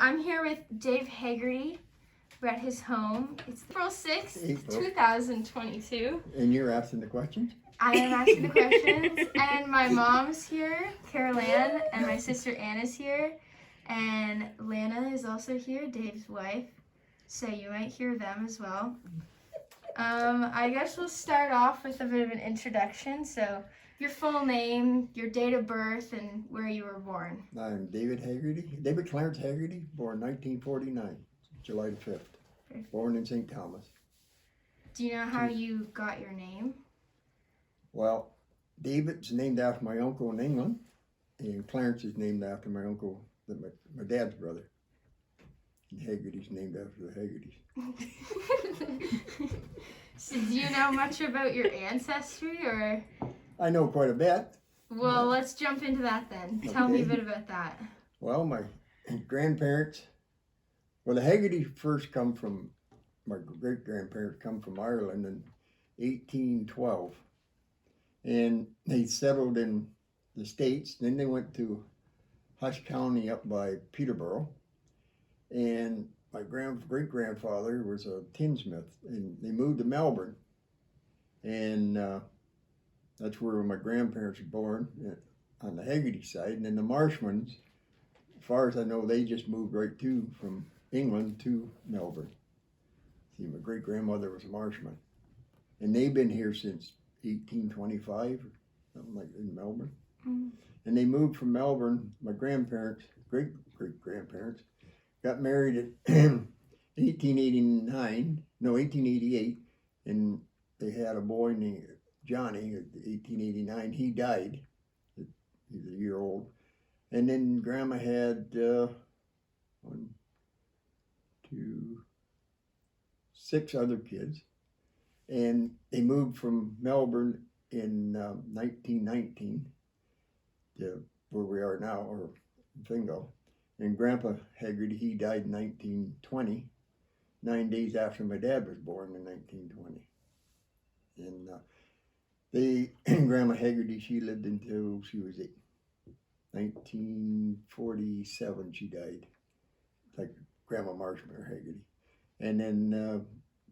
I'm here with Dave Hagerty. We're at his home. It's April 6th, April. 2022. And you're asking the questions? I am asking the questions. And my mom's here, Carol Ann, and my sister Anna's here. And Lana is also here, Dave's wife. So you might hear them as well. I guess we'll start off with a bit of an introduction. So your full name, your date of birth, and where you were born. I'm David Clarence Hagerty, born 1949, July the 5th. Born in St. Thomas. Do you know how you got your name? Well, David's named after my uncle in England, and Clarence is named after my uncle, my dad's brother. And Hagerty's named after the Hagertys. So do you know much about your ancestry, or? I know quite a bit. Well, let's jump into that then. Tell me a bit about that. Well, my grandparents, the Hagertys first come from, my great-grandparents come from Ireland in 1812. And they settled in the States. Then they went to Hush County up by Peterborough. And my great-grandfather was a tinsmith, and they moved to Melbourne. And that's where my grandparents were born, on the Hagerty side. And then the Marshmans, as far as I know, they just moved right from England to Melbourne. See, my great-grandmother was a Marshman. And they've been here since 1825, or something like that, in Melbourne. Mm-hmm. And they moved from Melbourne. My grandparents, great-grandparents, got married in 1888, and they had a boy named Johnny in 1889. He died. He's a year old. And then Grandma had 6 other kids. And they moved from Melbourne in 1919 to where we are now, or Fingal. And Grandpa Hagerty, he died in 1920, 9 days after my dad was born in 1920. And Grandma Hagerty, she lived until she was 1947, she died. Like Grandma Marshman Hagerty. And then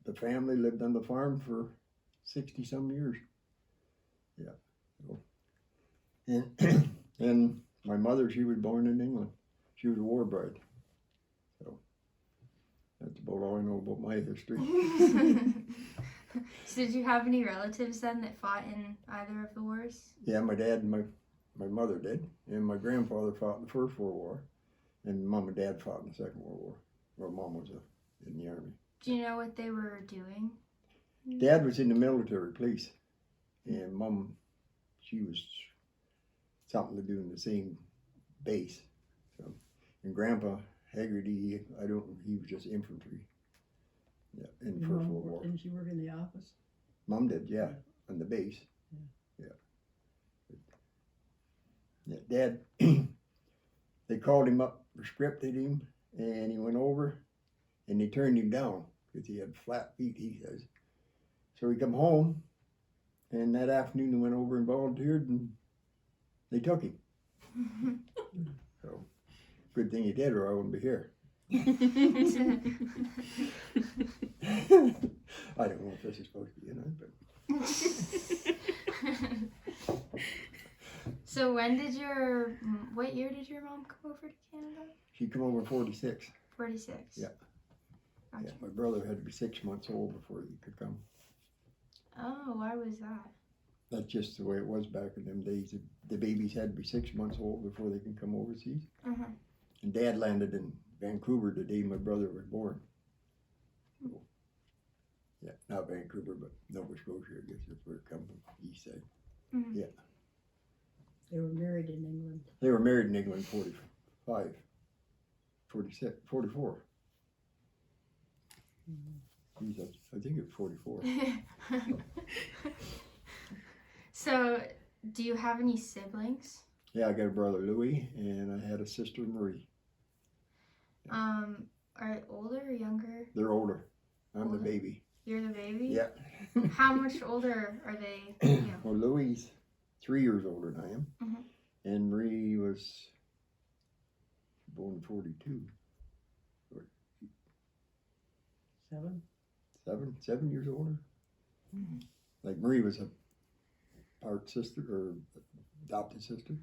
the family lived on the farm for 60-some years. Yeah. So, and my mother, she was born in England. She was a war bride. So that's about all I know about my history. So did you have any relatives then that fought in either of the wars? Yeah, my dad and my mother did. And my grandfather fought in the First World War. And Mom and Dad fought in the Second World War. Well, Mom was in the Army. Do you know what they were doing? Dad was in the military police. And Mom, she was something to do in the same base. So, and Grandpa Hagerty, he was just infantry. Yeah, in the First World War. Didn't she work in the office? Mom did, yeah, on the base. Yeah. Dad, they called him up, prescripted him, and he went over, and they turned him down because he had flat feet, he says. So he come home, and that afternoon he went over and volunteered, and they took him. So, good thing he did, or I wouldn't be here. I don't know if this is supposed to be in it, but. So what year did your mom come over to Canada? She come over in 46. 46? Yeah. Gotcha. Yeah, my brother had to be 6 months old before he could come. Oh, why was that? That's just the way it was back in them days. The babies had to be 6 months old before they can come overseas. Uh-huh. And Dad landed in Vancouver the day my brother was born. So, yeah, not Vancouver, but Nova Scotia, I guess that's where it comes from, east side. Mm-hmm. Yeah. They were married in England. They were married in England 45, 46, 44. Mm-hmm. Geez, I think it's 44. So, do you have any siblings? Yeah, I got a brother, Louis, and I had a sister, Marie. Yeah. Are they older or younger? They're older. I'm the baby. You're the baby? Yeah. How much older are they? Well, Louis 3 years older than I am. Mm-hmm. And Marie was born in 42. 7. 7 years older. Like Marie was a part sister or adopted sister.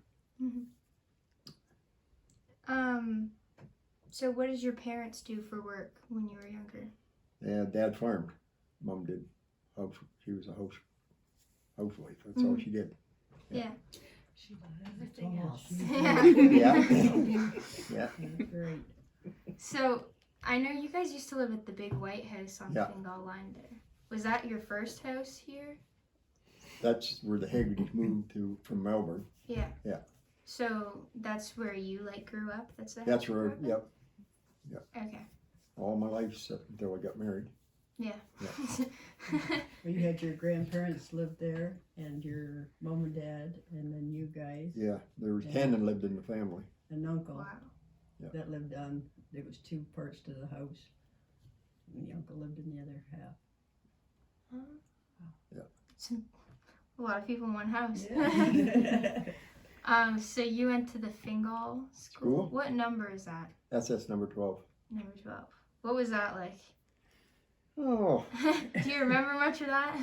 So what did your parents do for work when you were younger? Yeah, Dad farmed. Mom did. She was a housewife. That's all she did. Yeah. She did everything else. Yeah. Great. So I know you guys used to live at the big white house on Yeah. Fingal Line there. Was that your first house here? That's where the Hagertys moved to from Melbourne. Yeah. Yeah. So that's where you like grew up? That's the house That's you where, grew up in? yep, Okay. all my life until I got married. Yeah. Well, you had your grandparents live there, and your mom and dad, and then you guys, Yeah, there was 10 that lived in the family. an uncle Wow. Yeah. that lived on. There was 2 parts to the house, and the uncle lived in the other half. Yeah. A lot of people in one house. Yeah. So you went to the Fingal school? School? What number is that? SS number 12. Number 12. What was that like? Oh, Do you remember much of that?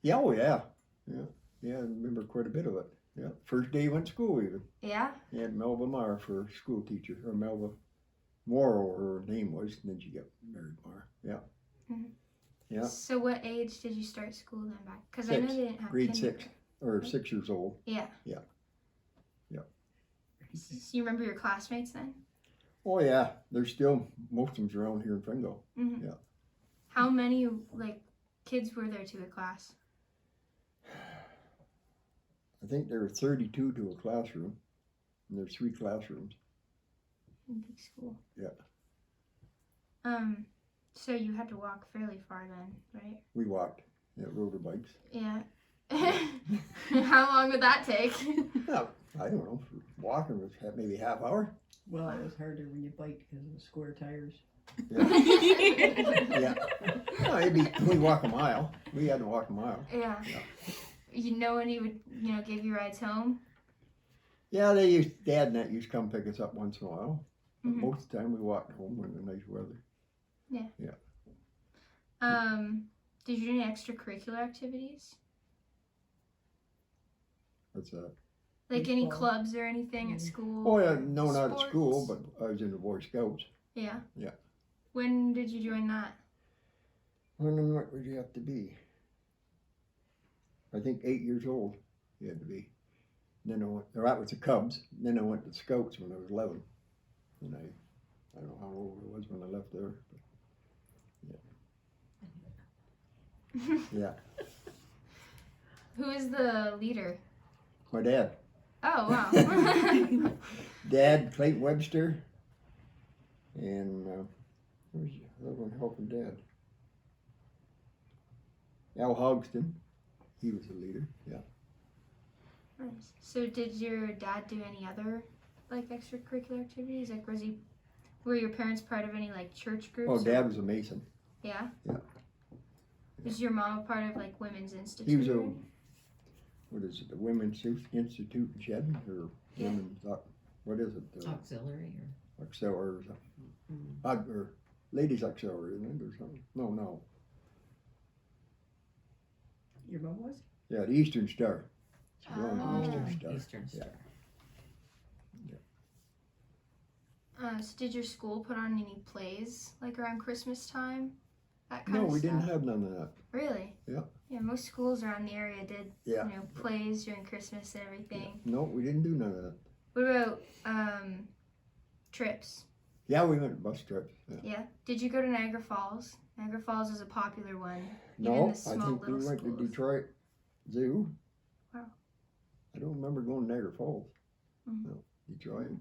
yeah, oh yeah. Yeah, I remember quite a bit of it. Yeah, first day you went to school even. Yeah? You had Melba Meyer for school teacher, or Melba Morrow, her name was, and then she got married Meyer. Yeah. Mhm. Yeah. So what age did you start school then back? Because I know 6, they didn't have grade kindergarten. 6, or 6 years old. Yeah. Yeah. Yeah. So you remember your classmates then? Oh yeah, there's still, most of them's around here in Fingal. Mm-hmm. Yeah. How many kids were there to a class? I think there were 32 to a classroom, and there's 3 classrooms. Big school. Yeah. So you had to walk fairly far then, right? We walked, rode our bikes. Yeah. How long would that take? Yeah, I don't know, walking was maybe half hour. Well, it was harder when you biked because of the square tires. Yeah. No, we walk a mile. We had to walk a mile. Yeah. Yeah. You know when he would, give you rides home? Yeah, Dad and that used to come pick us up once in a while. But Mhm. most of the time we walked home when it was nice weather. Did you do any extracurricular activities? What's that? Like any Baseball. clubs or anything at school? Oh yeah, or no, not at school, sports? but I was in the Boy Scouts. Yeah? Yeah. When did you join that? When what would you have to be? I think 8 years old you had to be. Then I went, that was the Cubs. Then I went to Scouts when I was 11. And I don't know how old I was when I left there. But yeah. Who is the leader? My dad. Oh, wow. Dad, Clayton Webster. And who was the other one helping Dad? Al Hogston. He was the leader, yeah. Nice. So did your dad do any other extracurricular activities? Were your parents part of any church groups? Oh, Dad was a Mason. Yeah? Yeah. Was your mom a part of Women's Institute? He was or a, anything? what is it, the Women's Institute in Shedden? Or Yeah. Women's, what is it? Auxiliary Auxiliary or something. Or Ladies Auxiliary, isn't it, or something? No. Your mom was? Yeah, the Eastern Star. She belonged to Oh. Eastern Star. Eastern Star. So did your school put on any plays around Christmas time? That kind No, of we didn't stuff? have none of that. Really? Yeah. Yeah, most schools around the area did Yeah. plays during Christmas and everything. No, we didn't do none of that. What about trips? Yeah, we went bus trips. Yeah. Yeah. Did you go to Niagara Falls? Niagara Falls is a popular one. No, Even the I small think we little went schools. to Detroit Zoo. Wow. I don't remember going to Niagara Falls. Mhm. No, Detroit.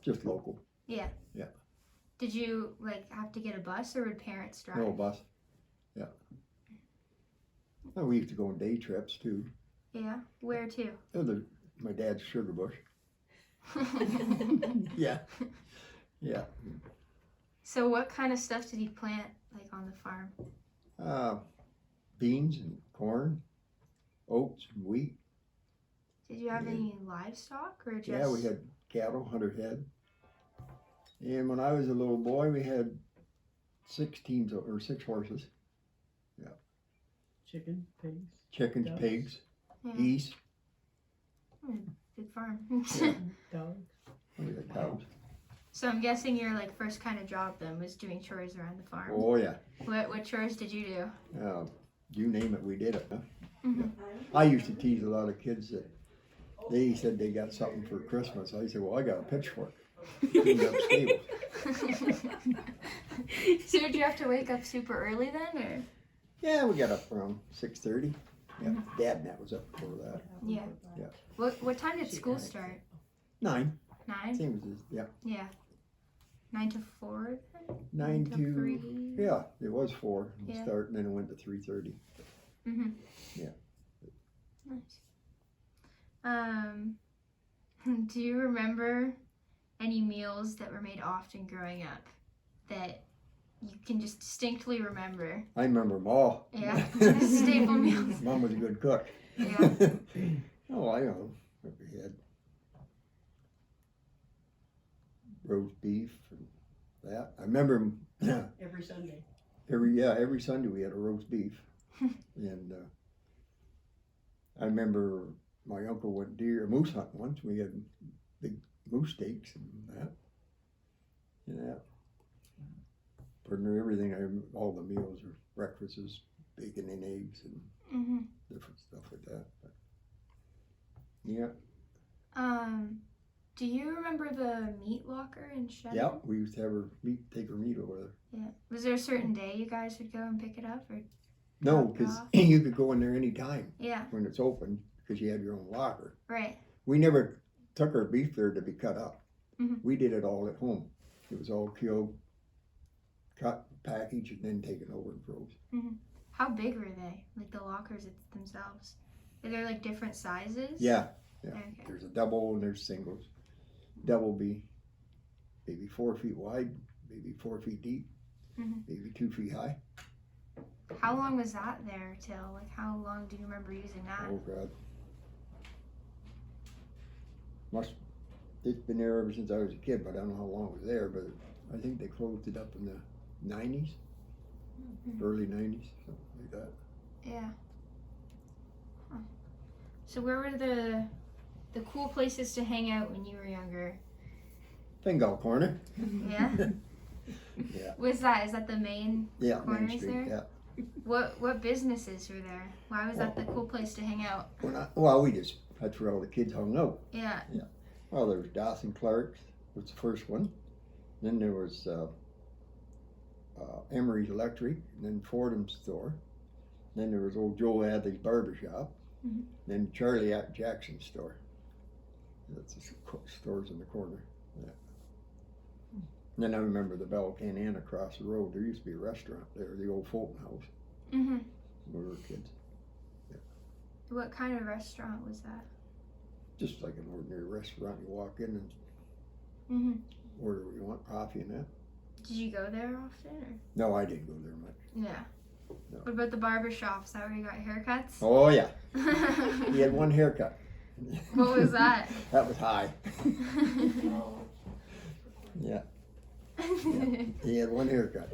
Just local. Yeah. Yeah. Did you have to get a bus or would parents drive? No bus. Yeah. And we used to go on day trips too. Yeah. Where to? My dad's sugar bush. Yeah. Yeah. So what kind of stuff did he plant on the farm? Beans and corn, oats and wheat. Did you have Yeah. any livestock or just? Yeah, we had cattle, 100 head. And when I was a little boy, we had 6 teams or 6 horses. Chicken, pigs. Chickens, Ducks. pigs, Yeah. geese, Big farm. Dogs. we got cows. So I'm guessing your like first kind of job then was doing chores around the farm. Oh yeah, What chores did you do? you name it, we did it. Huh? Mhm. I used to tease a lot of kids that they said they got something for Christmas. I said, well, I got a pitchfork. Cleaned up stables. So did you have to wake up super early then, or? Yeah, we got up around 6:30. Yeah, Dad and that was up before that. Yeah. Yeah. What time did school start? 9. 9? Same as this. Yeah. Yeah. 9 to 4 then? 9 to 3? yeah, it was 4 to Yeah. start, and then it went to 3:30. Mhm. Yeah. Nice. Do you remember any meals that were made often growing up that you can just distinctly remember? I remember them all. Yeah. Staple meals. Mom was a good cook. Yeah. Oh, I know what we had. Roast beef and that. I remember Every Sunday. every Sunday we had a roast beef, and I remember my uncle went moose hunting once. We had big moose steaks and that. Yeah. Pretty near everything. All the meals or breakfasts, bacon and eggs and Mhm. different stuff like that. But, yeah. Do you remember the meat locker in Shannon? Yeah, we used to have take her meat over there. Yeah. Was there a certain day you guys would go and pick it up, or? No, Drop it because off? you could go in there any time Yeah. when it's open because you had your own locker. Right. We never took our beef there to be cut up. Mhm. We did it all at home. It was all killed, cut, packaged, and then taken over and froze. How big were they? Like the lockers themselves? Are there like different sizes? Yeah, Okay. there's a double and there's singles. Double be maybe 4 feet wide, maybe 4 feet deep, Mhm. maybe 2 feet high. How long was that there till? Like how long do you remember using that? Oh God. It's been there ever since I was a kid, but I don't know how long it was there, but I think they closed it up in the 90s, early 90s, something like that. Yeah. Huh. So where were the cool places to hang out when you were younger? Fingal Corner. Yeah. Yeah. Is that the main? Yeah, Corners Main Street, there? yeah. What businesses were there? Why was that the cool place to hang out? That's where all the kids hung out. Yeah. Well, there was Dawson Clark's was the first one. Then there was Emery's Electric, and then Fordham's store. Then there was old Joe Adley's barbershop. Mhm. Then Charlie Jackson's store. That's the stores in the corner. Yeah. Then I remember the Bell Canyon across the road. There used to be a restaurant there, the old Fulton House, Mhm. when we were kids. What kind of restaurant was that? Just like an ordinary restaurant. You walk in and Mhm. order what you want, coffee and that. Did you go there often? Or? No, I didn't go there much. Yeah. No. What about the barber shop? Is that where you got haircuts? Oh yeah, he had one haircut. What was that? That was high. Yeah, he had one haircut.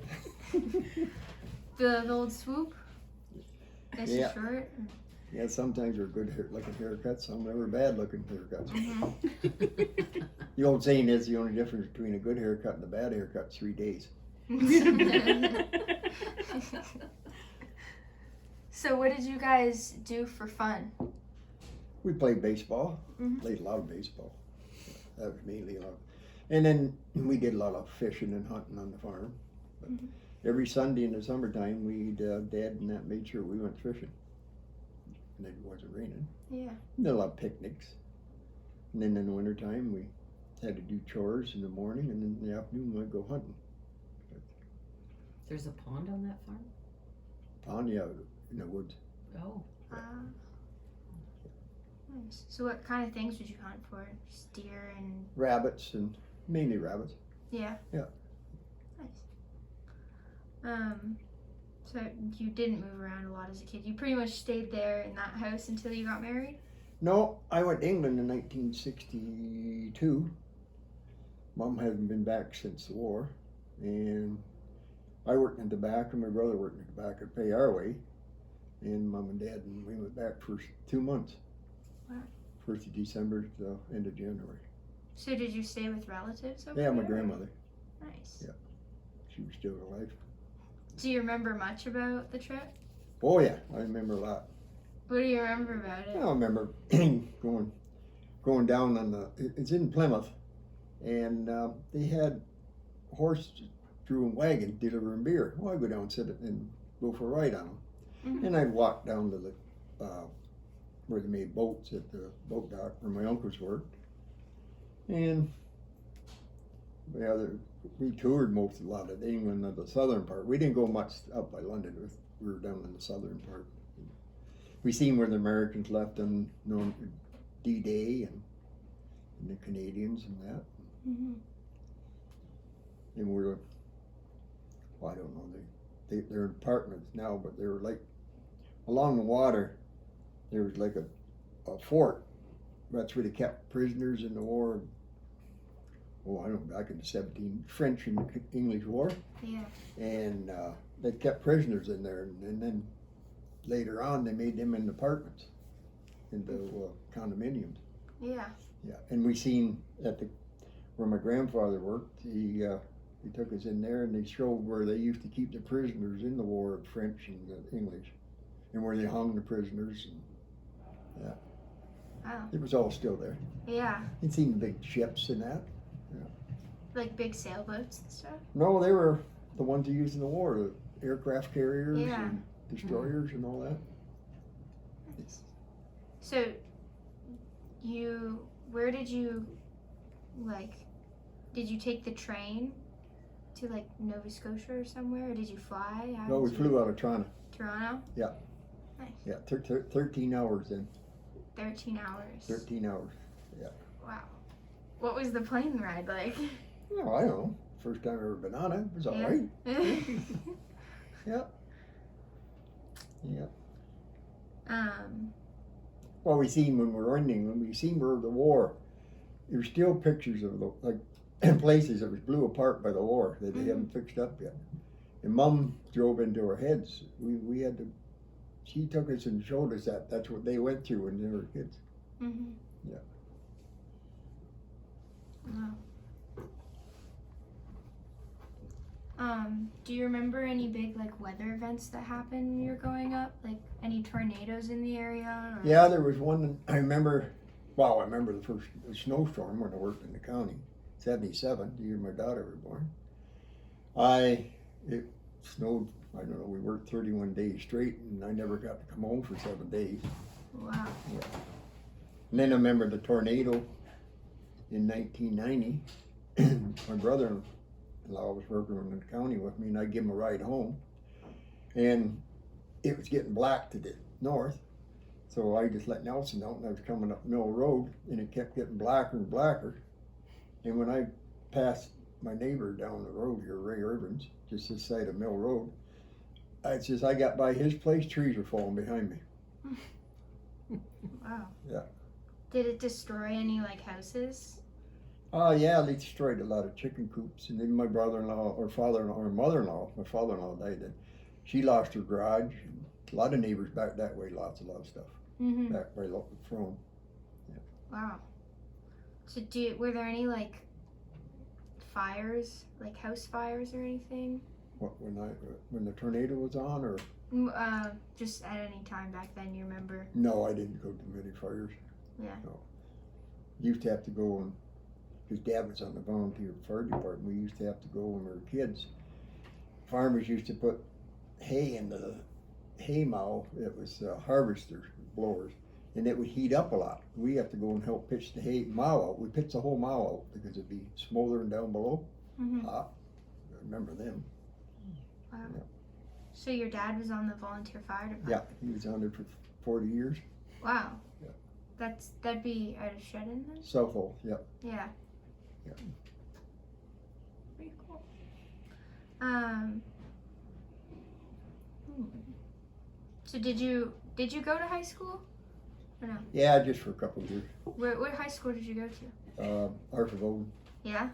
The old swoop? Nice Yeah. and short? Yeah, sometimes they're good looking haircuts, some they were bad looking haircuts. Mhm. The old saying is the only difference between a good haircut and a bad haircut is 3 days. So what did you guys do for fun? We played baseball, Mhm. played a lot of baseball. That was mainly a lot. And then we did a lot of fishing and hunting on the farm. But Mhm. every Sunday in the summertime, Dad and that made sure we went fishing. And it wasn't raining. Yeah. Did a lot of picnics. And then in the wintertime, we had to do chores in the morning, and then in the afternoon, we'd go hunting. There's a pond on that farm? Pond, yeah, in the woods. Oh. Nice. So what kind of things would you hunt for? Just deer and Rabbits, and mainly rabbits. yeah. Yeah. Nice. So you didn't move around a lot as a kid. You pretty much stayed there in that house until you got married? No, I went to England in 1962. Mom hasn't been back since the war, and I worked in tobacco, my brother worked in tobacco to pay our way, and Mom and Dad, and we went back for 2 months. Wow. 1st of December to the end of January. So did you stay with relatives over Yeah, there? my grandmother, Nice. Yeah. she was still alive. Do you remember much about the trip? Oh yeah, I remember a lot. What do you remember about it? I remember going down on it's in Plymouth, and they had horse-drawn wagon delivering beer. Well, I go down and sit and go for a ride on them. Mhm. And I'd walk down to the where they made boats at the boat dock where my uncles worked. And we toured a lot of England and the southern part. We didn't go much up by London. We were down in the southern part. We seen where the Americans left on D-Day and the Canadians and that. Mhm. And we're, well, I don't know, they're apartments now, but they were like, along the water, there was like a fort. That's where they kept prisoners in the war. Oh, I don't know, back in the French and English War. Yeah. And they kept prisoners in there, and then later on they made them in apartments, into condominiums. Yeah. Yeah, and we seen where my grandfather worked, he took us in there and they showed where they used to keep the prisoners in the war, of French and English, and where they hung the prisoners. And, yeah. Wow. It was all still there. Yeah. You'd seen the big ships and that. Like big sailboats and stuff? No, they were the ones they used in the war, the aircraft carriers Yeah. and destroyers and all that. Nice. So, where did you, did you take the train to Nova Scotia or somewhere, or did you fly? No, we flew out of Toronto. Toronto? Yeah. Nice. Yeah, 13 hours then. 13 hours. 13 hours. Wow. What was the plane ride like? No, I don't know. First time I've ever been on it. It was all Yeah. right. Yeah. Yeah. Well, we seen when we were in England, we seen where the war, there were still pictures of places that was blew apart by the war that they haven't fixed up yet. And Mom drove into our heads. We had to, she took us and showed us that's what they went through when they were kids. Mm-hmm. Yeah. Wow. Do you remember any big weather events that happened when you were growing up? Like any tornadoes in the area? Or... Yeah, there was one I remember. Well, I remember the first snowstorm when I worked in the county, 77, the year my daughter was born. It snowed, I don't know, we worked 31 days straight and I never got to come home for 7 days. Wow. Yeah. And then I remember the tornado in 1990. My brother-in-law was working in the county with me and I'd give him a ride home. And it was getting black to the north. So I just let Nelson out and I was coming up Mill Road and it kept getting blacker and blacker. And when I passed my neighbor down the road here, Ray Irvins, just this side of Mill Road, I got by his place, trees were falling behind me. Wow. Yeah. Did it destroy any houses? Oh yeah, they destroyed a lot of chicken coops. And then my brother-in-law or father-in-law or mother-in-law, my father-in-law died then. She lost her garage. And a lot of neighbors back that way lost a lot of stuff. Mm-hmm. Back by Frome. Yeah. Wow. So were there any fires, house fires or anything? What, when the tornado was on, or? Just at any time back then, you remember? No, I didn't go to many fires. Yeah. No. Used to have to go and, because Dad was on the volunteer fire department, we used to have to go when we were kids. Farmers used to put hay in the hay mow. It was harvesters, blowers, and it would heat up a lot. We have to go and help pitch the hay mow out. We pitched the whole mow out because it'd be smoldering down below. Mm-hmm. I remember them. Wow. Yeah. So your dad was on the volunteer fire department? Yeah, he was on it for 40 years. Wow. Yeah. That'd be out of Shedden then? Southall, yeah. Yeah. Yeah. Pretty cool. So did you go to high school? Or no? Yeah, just for a couple of years. What high school did you go to? Arthur Bowden. Yeah?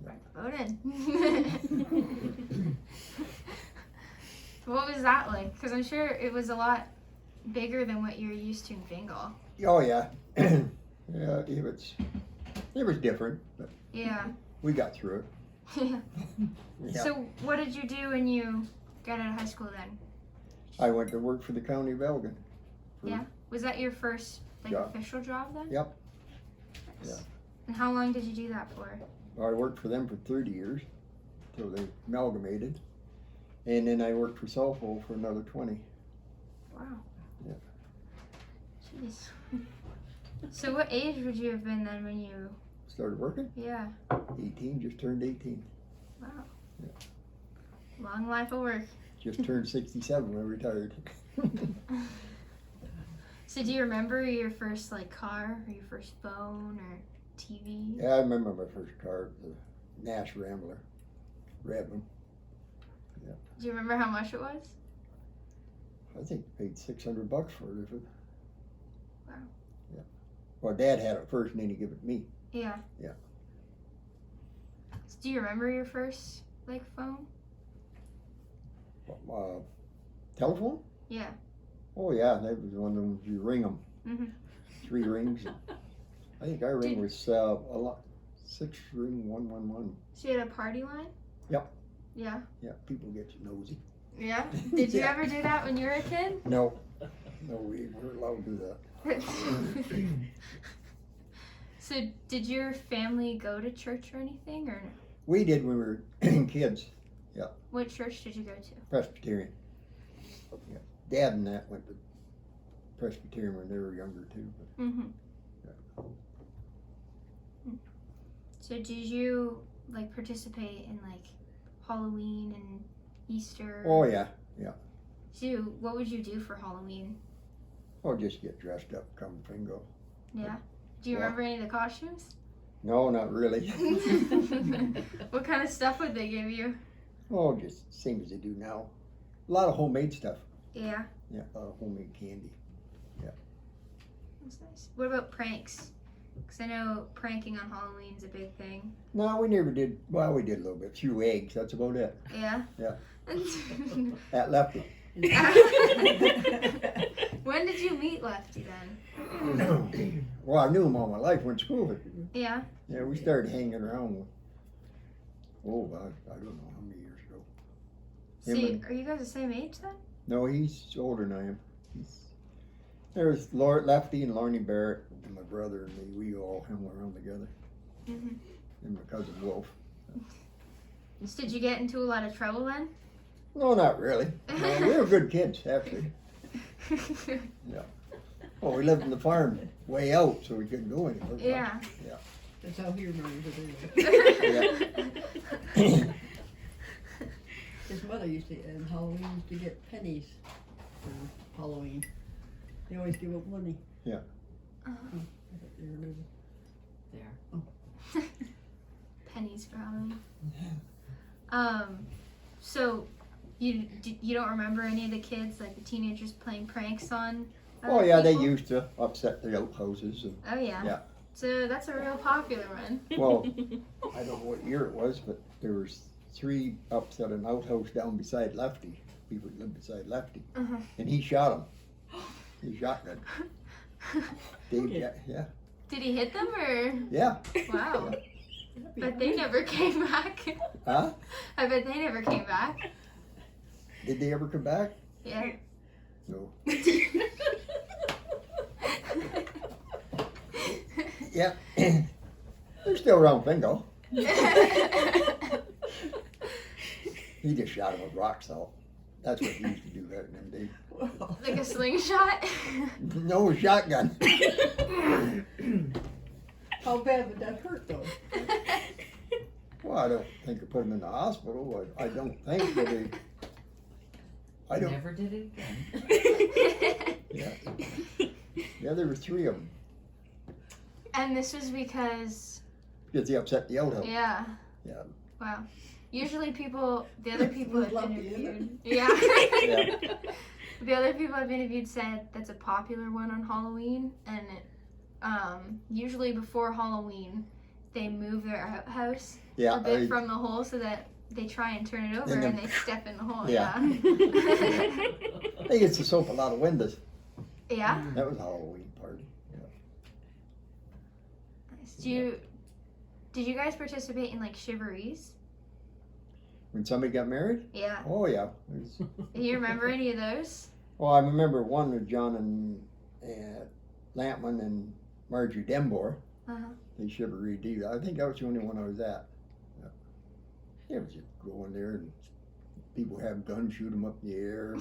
Yeah. Voted. What was that like? Because I'm sure it was a lot bigger than what you're used to in Fingal. Oh yeah, yeah. It was different, but Yeah. we got through it. Yeah. Yeah. So what did you do when you got out of high school then? I went to work for the county of Elgin. Yeah. Was that your first Job. official job then? Yep. Nice. Yeah. And how long did you do that for? I worked for them for 30 years until they amalgamated, and then I worked for Sulfo for another 20. Wow. Yeah. Jeez. So what age would you have been then when you? Started working. Yeah. 18, just turned 18. Wow. Yeah. Long life of work. Just turned 67 when I retired. So do you remember your first car or your first phone or TV? Yeah, I remember my first car, the Nash Rambler, red one. Do you remember how much it was? I think I paid $600 for it. Wow. Yeah. Well, Dad had it first, and then he gave it to me. Yeah. Yeah. So do you remember your first phone? Telephone? Yeah. Oh yeah, that was one of them. You ring them. Mhm. 3 rings. I think our ring was a lot. 6 ring 111. So you had a party line? Yep. Yeah. Yeah, people get you nosy. Yeah. Did you Yeah. ever do that when you were a kid? No, we weren't allowed to do that. So did your family go to church or anything, or no? We did when we were kids. What church did you go to? Presbyterian. Yeah. Dad and that went to Presbyterian when they were younger too. But Mm-hmm. So did you participate in Halloween and Easter? oh yeah, So what would you do for Halloween? oh just get dressed up, come bingo. Yeah. Do you Yeah. remember any of the costumes? No, not really. What kind of stuff would they give you? Oh, just same as they do now. A lot of homemade stuff. Yeah. Yeah, a lot of homemade candy. That's nice. What about pranks? Because I know pranking on Halloween's a big thing. No, we never did. Well, we did a little bit. Threw eggs. That's about it. Yeah? Yeah. At Lefty. When did you meet Lefty then? Well, I knew him all my life. Went to school with him. Yeah? Yeah, we started hanging around. Oh, God, I don't know how many years ago. See, are you guys the same age then? No, he's older than I am. There was Lefty and Lorne Barrett and my brother and me. We all hung around together. Mm-hmm. And my cousin Wolf. So did you get into a lot of trouble then? No, not really. No, we were good kids, actually. Well, we lived in the farm way out, so we couldn't go anywhere. Yeah. That's how he remembers it. Yeah. His mother used to, on Halloween, to get pennies for Halloween. They always give up money. Uh, I thought they were losing. There. pennies for Halloween. So you don't remember any of the kids, the teenagers playing pranks on? Oh yeah, they people? used to upset the outhouses. And, Oh yeah. Yeah. So that's a real popular one. well, I don't know what year it was, but there was 3 upset an outhouse down beside Lefty. People that lived beside Lefty, Uh-huh. and he shot him. He shotgun. Dave, yeah. Did he hit them or? Yeah. Wow. But they never came back. Huh? I bet they never came back. Did they ever come back? Yeah. No. Yeah. They're still around Bingo. He just shot him with rock salt. That's what he used to do back in them days. Well, Like a slingshot? No, a shotgun. how bad would that hurt though? Well, I don't think they put him in the hospital. I don't think that they. I don't. Never did it again. Yeah. Yeah, there were 3 of them. And this was because, Because he upset the outhouse. yeah. Yeah. Wow. Usually the other people I've Lucky, isn't interviewed, yeah. The other people I've interviewed said that's a popular one on Halloween, and usually before Halloween, they move their outhouse Yeah. a bit from the hole so that they try and turn it over And then- and they step in the hole. Yeah. Yeah. They used to soap a lot of windows. Yeah. That was a Halloween party. Nice. Did you guys participate in like chivalries? When somebody got married? Yeah. Oh yeah. It was- Do you remember any of those? well, I remember one with John and Lampman and Marjorie Denbor. Uh-huh. They chivalry deal. I think that was the only one I was at. Yeah. It was just going there and people have guns, shoot them up in the air.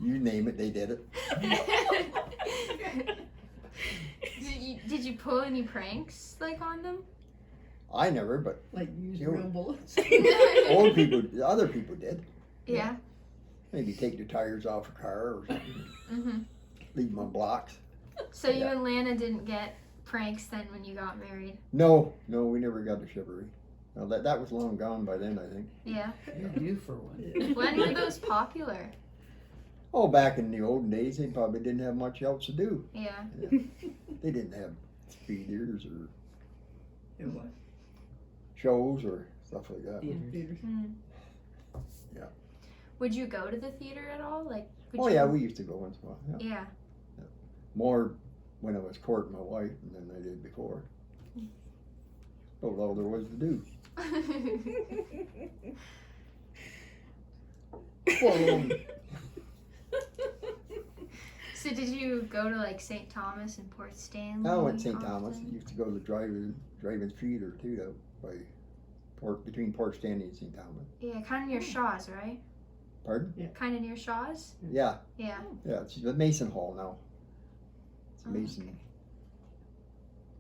You name it, they did it. Did you pull any pranks like on them? I never, but Like use You- real bullets. old people, other people did. Yeah. Maybe take the tires off a car or something, Mhm. leave them on blocks. So you Yeah. and Lana didn't get pranks then when you got married? No, we never got the chivalry. No, that was long gone by then, I think. Yeah. Yeah, you for one. When were those popular? Oh, back in the olden days, they probably didn't have much else to do. Yeah. They didn't have speeders or It was. shows or stuff like that. Theaters. Mm. Yeah. Would you go to the theater at all? Like. Would Oh you... yeah, we used to go once in a while. Yeah. Yeah. More when I was courting my wife than I did before. That was all there was to do. So did you go to like St. Thomas and Port Stanley? I went St. Thomas. often? Used to go to the drive-in theater too, though, between Port Stanley and St. Thomas. Yeah, kind of near Shaw's, right? Pardon? Kind of near Shaw's. Yeah, Yeah. yeah. It's the Mason Hall now. It's Oh, Mason. okay.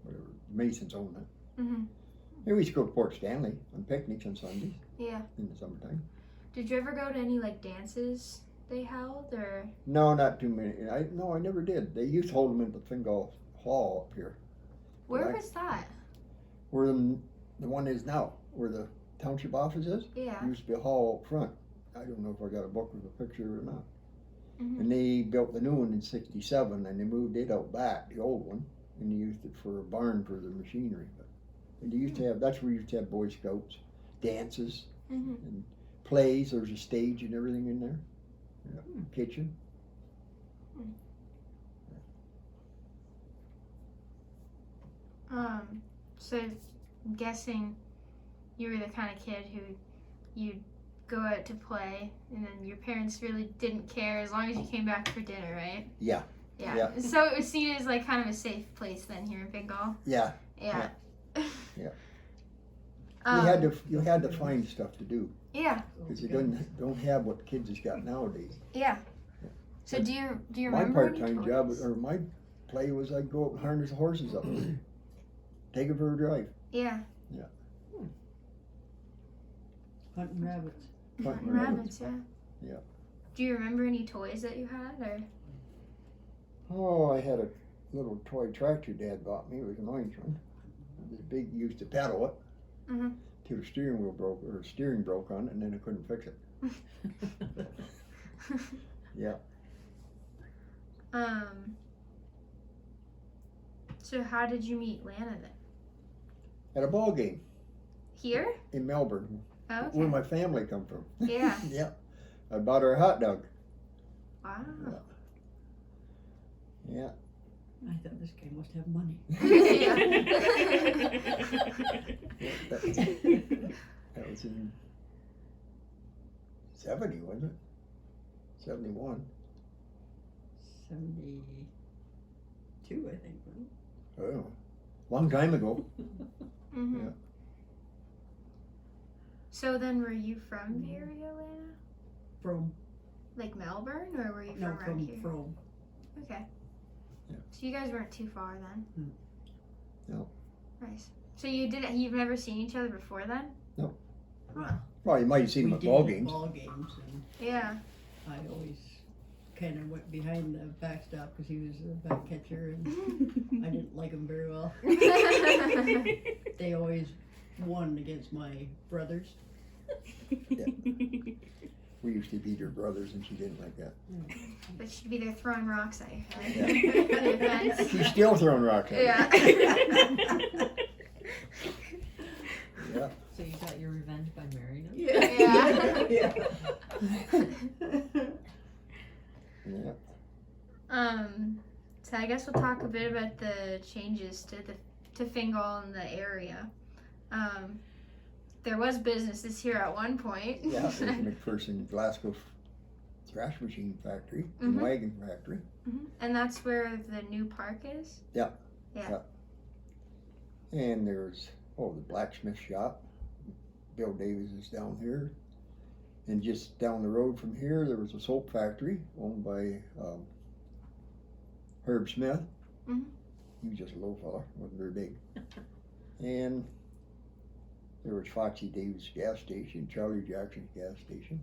Whatever. Masons own it. Mhm. Yeah, we used to go to Port Stanley on picnics on Sundays Yeah. in the summertime. Did you ever go to any like dances they held or? No, not too many. I never did. They used to hold them in the Fingal Hall up here, Where Right. was that? where the one is now, where the township office is. Yeah. Used to be a hall up front. I don't know if I got a book with a picture or not. Mhm. And they built the new one in '67, and they moved it out back, the old one, and they used it for a barn for the machinery. But and they used to have, that's where you used to have Boy Scouts, dances, Mhm. and plays. There's a stage and everything in there. Yeah. Kitchen. So I'm guessing you were the kind of kid who you'd go out to play and then your parents really didn't care as long as you came back for dinner, right? Yeah. Yeah. Yeah. So it was seen as like kind of a safe place then here in Bengal. Yeah. Yeah. Yeah. Um, You had to find stuff to do Yeah. because you don't have what kids has got nowadays. Yeah. So do you My remember any part-time toys? job or my play was I'd go up and harness the horses up, take it for a drive. Yeah. Hunting rabbits. Hunting rabbits, yeah. Yeah. Do you remember any toys that you had or? Oh, I had a little toy tractor Dad bought me. It was an orange one. It was big, used to paddle it Mhm. till the steering wheel broke, or steering broke on it, and then I couldn't fix it. Yeah. So how did you meet Lana then? At a ball game Here? in Melbourne, Oh, okay. where my family come from. Yeah. Yeah. I bought her a hot dog. Wow. Yeah. I thought this guy must have money. Yeah. That was in 70, wasn't it? 71. 72, I think. Wasn't Oh, long time ago. Mhm. Yeah. So then, were you from the area, Lana? From Like Melbourne, or were you from no, around here? from Okay. Yeah. So you guys weren't too far then. No. Nice. So you've never seen each other before then? No. Huh. Well, you might have seen we them at did ball the games. ball games, and Yeah. I always kind of went behind the backstop because he was a back catcher, and I didn't like him very well. They always won against my brothers. We used to beat her brothers, and she didn't like that. But she'd be there throwing rocks at you. Yeah. For the events. She's still throwing rocks at me. Yeah. Yeah. So you got your revenge by marrying him? Yeah. Yeah. So I guess we'll talk a bit about the changes to Fingal in the area. There was businesses here at one point. Yeah, there's McPherson Glasgow trash machine factory and Mhm. wagon factory. And that's where the new park is? Yeah. Yeah. Yeah. And there's, the blacksmith shop. Bill Davis is down here. And just down the road from here, there was a soap factory owned by Herb Smith. Mhm. He was just a little fella, wasn't very big. And there was Foxy Davis gas station, Charlie Jackson's gas station.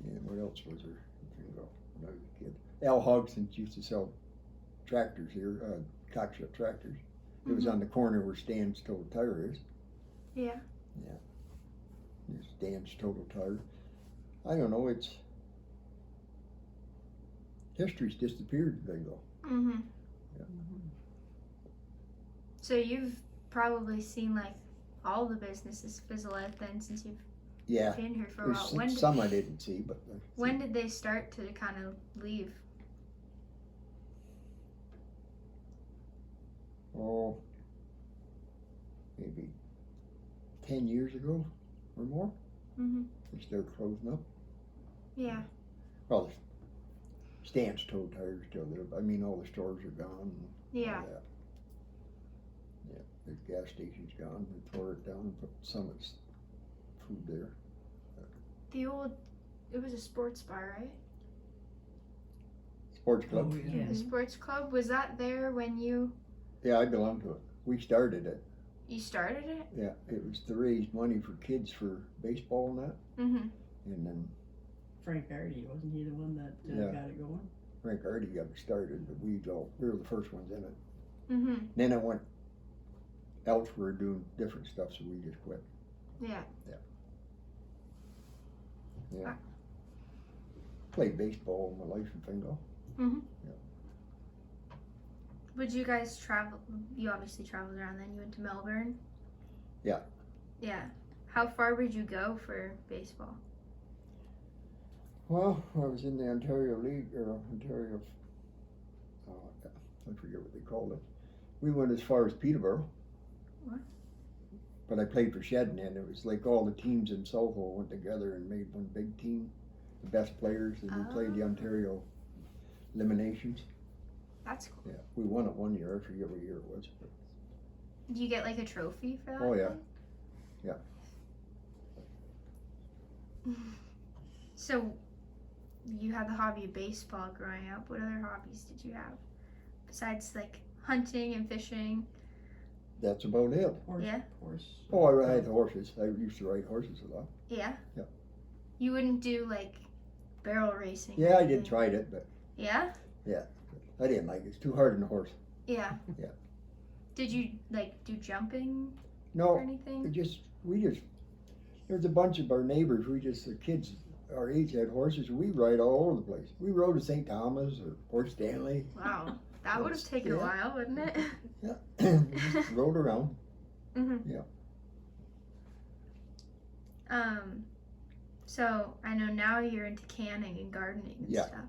And what else was there? I think when I was a kid. Al Hodgson's used to sell tractors here, cockshuck tractors. It was Mhm. on the corner where Stan's Total Tire is. Yeah. There's Stan's Total Tire. I don't know, history's disappeared in Bingo. Mhm. Yeah. So you've probably seen like all the businesses fizzle out then since you've Yeah, been here for a there's while. some I didn't see, but When did they start to kind of leave? Maybe 10 years ago or more. Mhm. They started closing up. Yeah. Well, Stan's Total Tire is still there, but I mean all the stores are gone. And Yeah. all that. Yeah, the gas station's gone. They tore it down and put Summit's food there. It was a sports bar, right? Sports club. Oh, yeah. The sports club, was that there when you Yeah, I belong to it. We started it. started it? Yeah, it was to raise money for kids for baseball and that. Mm-hmm. And then Frank Hardy, wasn't he the one that Yeah. got it going? Frank already got it started, but we were the first ones in it. Mm-hmm. Then I went elsewhere doing different stuff, so we just quit. Yeah. Yeah. Played baseball all my life in Fingal. Would you guys travel? You obviously traveled around then. You went to Melbourne? Yeah. Yeah. How far would you go for baseball? Well, I was in the Ontario League, or Ontario, I forget what they called it. We went as far as Peterborough. What? But I played for Shedden, and it was like all the teams in Soho went together and made one big team, the best players, and we played the Oh. Ontario eliminations. That's cool. Yeah, we won it one year. I forget what year it was. But Do you get like a trophy for that? Oh, yeah. thing? Yeah. So, you had the hobby of baseball growing up. What other hobbies did you have? Besides like hunting and fishing? that's about it. Yeah. Horse. Oh, I ride horses. I used to ride horses a lot. Yeah? Yeah. You wouldn't do like barrel racing? or Yeah, I did anything? try it, but Yeah? I didn't like it. It's too hard on a horse. Yeah. Yeah. Did you like do jumping or No, anything? there's a bunch of our neighbors, the kids our age had horses, and we ride all over the place. We rode to St. Thomas or Port Stanley. Wow. That would have taken a Yeah. while, wouldn't it? Yeah, we just rode around. Mm-hmm. Yeah. So I know now you're into canning and gardening and Yeah. stuff.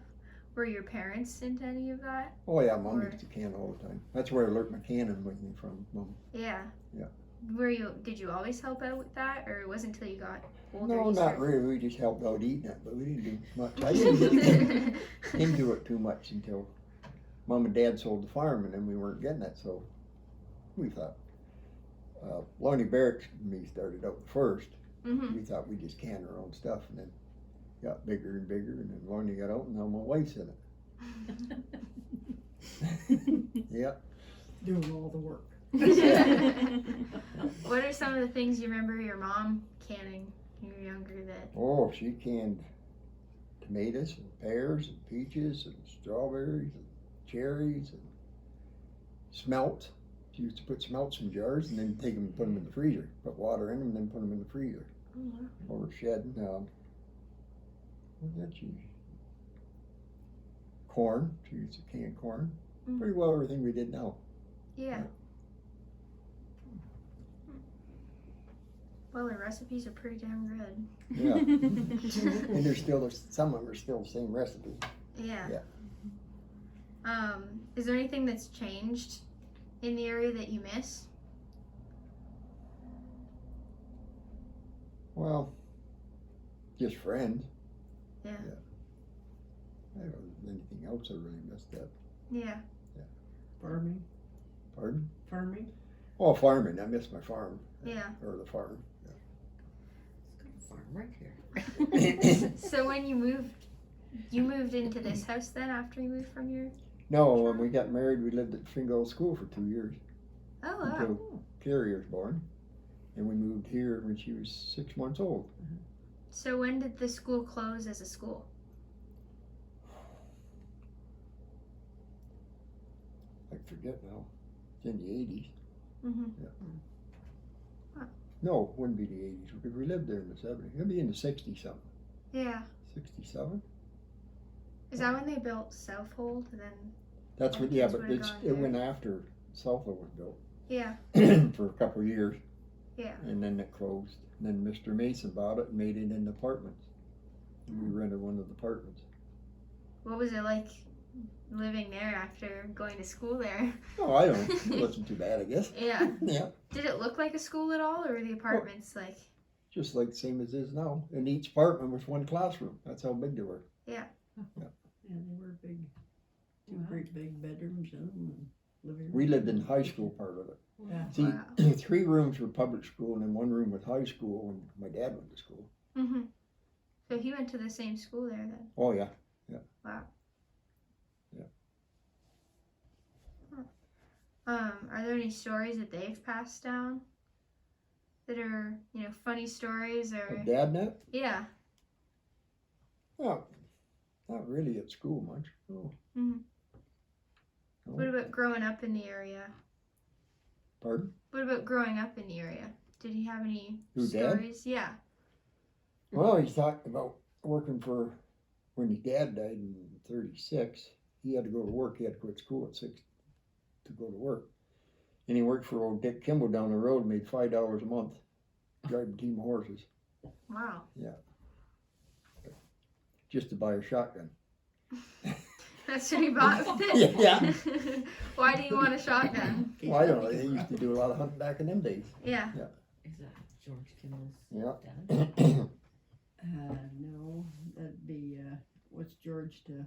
Were your parents into any of that? Oh yeah, Mom Or- used to can all the time. That's where I learned my canning with me from Mom. Yeah. Yeah. Did you always help out with that, or it wasn't until you got older? No, you not started- really. We just helped out eating it, but we didn't do much. I didn't get into it too much until Mom and Dad sold the farm, and then we weren't getting it, so we thought. Lonnie Barrett and me started out first. Mhm. We thought we'd just can our own stuff, and then got bigger and bigger, and then Lonnie got out, and now my wife's in it. Yeah. Doing all the work. What are some of the things you remember your mom canning when you were younger that? Oh, she canned tomatoes and pears and peaches and strawberries and cherries and smelts. She used to put smelts in jars and then take them and put them in the freezer. Put water in them and then put them in the freezer. Or shed. What did she? Corn. She used to can corn. Mm. Pretty well everything we did now. Yeah. Well, the recipes are pretty damn good. Yeah. And there's still, some of them are still the same recipe. Yeah. Yeah. Is there anything that's changed in the area that you miss? Well, just friends. Yeah. I don't know anything else I really missed that. Yeah. Farming. Pardon? Farming. Oh, farming. I miss my farm. Yeah. Or the farm. It's got a farm right here. So when you moved into this house then after you moved from your? No, when we got married, we lived at Fingal School for 2 years Oh wow. until Carrie was born. And we moved here when she was 6 months old. So when did the school close as a school? I forget now. It's in the 80s. Mm-hmm. No, it wouldn't be the 80s because we lived there in the 70s. It'd be in the 60s something. Yeah. 67? Is that when they built Southold? And then That's And what, the yeah, kids but would've it's, gone it there. went after Southfield was built yeah, for a couple of years. yeah. And then it closed. And then Mr. Mason bought it and made it into apartments. And we rented one of the apartments. What was it like living there after going to school there? Oh, I don't know. It wasn't too bad, I guess. Yeah. Yeah, Did it look like a school at all, or were the apartments like? just like the same as it is now. And each apartment was one classroom. That's how big they were. Yeah, they were big. Two Wow. great big bedrooms in them and living room. We lived in the high school part of it. Yeah. See, Wow. 3 rooms were public school and then 1 room was high school when my dad went to school. Mm-hmm. So he went to the same school there then. Oh, yeah. Wow. Yeah. Are there any stories that they've passed down that are, funny stories or? But Dad net? Yeah. Oh, not really at school much. Oh. Mhm. No. What about growing up in the area? Pardon? What about growing up in the area? Did he have any Who, Dad? stories? Yeah. Well, he talked about working for, when his dad died in 36, he had to go to work. He had to quit school at 6 to go to work. And he worked for old Dick Kimball down the road, made $5 a month, driving a team of horses, Wow. just to buy a shotgun. That's what he bought. Yeah. Why do you want a shotgun? Well, I don't know. They used to do a lot of hunting back in them days. Yeah. Is that George Kimball's Yeah. dad? No, that'd be, what's George to,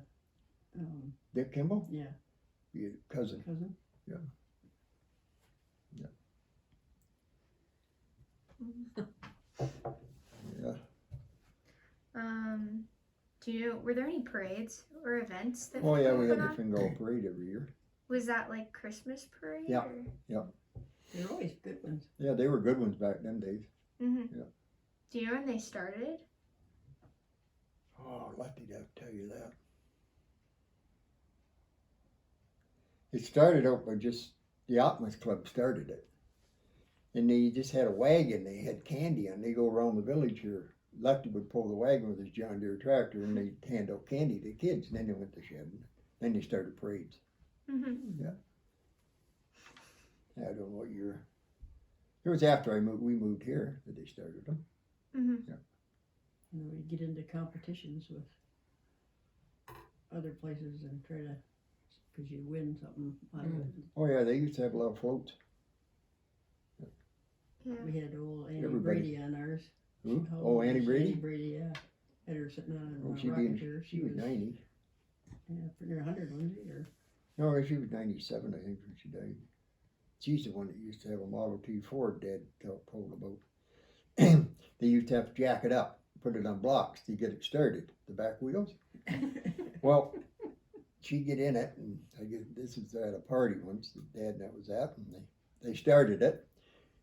Dick Kimball? yeah, Your cousin. cousin? Yeah. Do you know, were there any parades or events that Oh, yeah, we had went the on? Fingal Parade every year. Was that like Christmas parade? Yeah. They're always good ones. Yeah, they were good ones back them days. Mm-hmm. Yeah. Do you know when they started? Oh, lucky to tell you that. It started out by just, the Optimist Club started it. And they just had a wagon, they had candy on, they go around the village here. Lefty would pull the wagon with his John Deere tractor and they'd hand out candy to kids, and then they went to shed. Then they started parades. Mm-hmm. I don't know what year. It was after we moved here that they started them. Mm-hmm. We get into competitions with other places and try to, because you win something out of it. Oh yeah, they used to have a lot of floats. Yeah. We had old Annie Everybody. Brady on ours. Who? How Oh, old Annie was Brady? Annie Brady, yeah. Had her sitting on Oh, a she rocking was- chair. She was 90. Yeah, pretty 100, wasn't she? Or, No, she was 97, I think, when she died. She's the one that used to have a Model T Ford Dad told about. They used to have to jack it up, put it on blocks to get it started, the back wheels. Well, she'd get in it, and I guess this was at a party once that Dad and I was at, and they started it.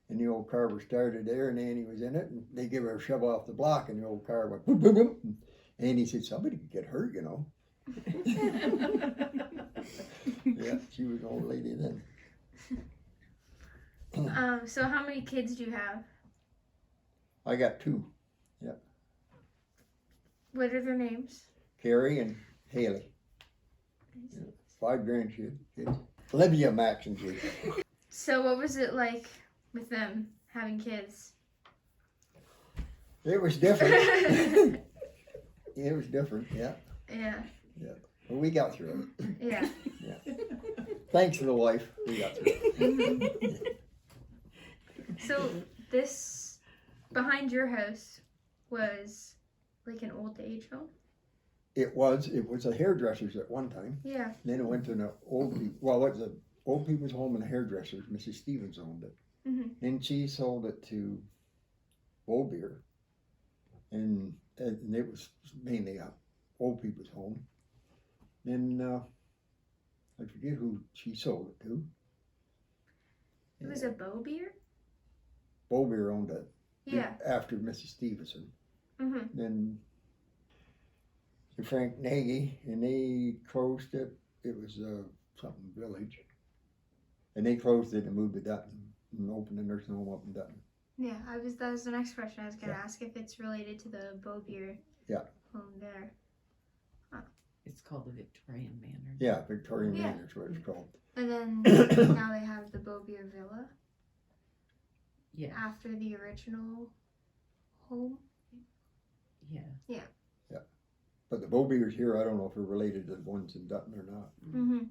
And the old car was started there, and Annie was in it, and they gave her a shove off the block, and the old car went boom, boom, boom. And Annie said, somebody could get hurt, you know. Yeah, she was an old lady then. So how many kids do you have? I got 2, What are their names? Carrie and Haley. 5 grandkids. Olivia, Max, and Jake. So what was it like with them having kids? It was different. It was different, yeah. Yeah. But we got through it. Yeah. Thanks to the wife, we got through it. So this behind your house was like an old age home? It was a hairdresser's at one time. Yeah. Then it went to an old people, well, it was an old people's home and a hairdresser's. Mrs. Stevens owned it. Then she sold it to Bull Beer. And it was mainly a old people's home. Then I forget who she sold it to. It was a Bow Beer? Bull Beer owned it. Yeah. After Mrs. Stevenson. Mm-hmm. Then to Frank Nagy, and they closed it. It was something village. And they closed it and moved to Dutton and opened a nursing home up in Dutton. Yeah, that was the next question I was gonna Yeah. ask, if it's related to the Bow Beer home there. It's called the Victorian Manor. Yeah, Victorian Yeah. Manor is what it's called. And then now they have the Bow Beer Villa Yeah. after the original home. Yeah. But the Bow Beers here, I don't know if they're related to the ones in Dutton or not. Mm-hmm.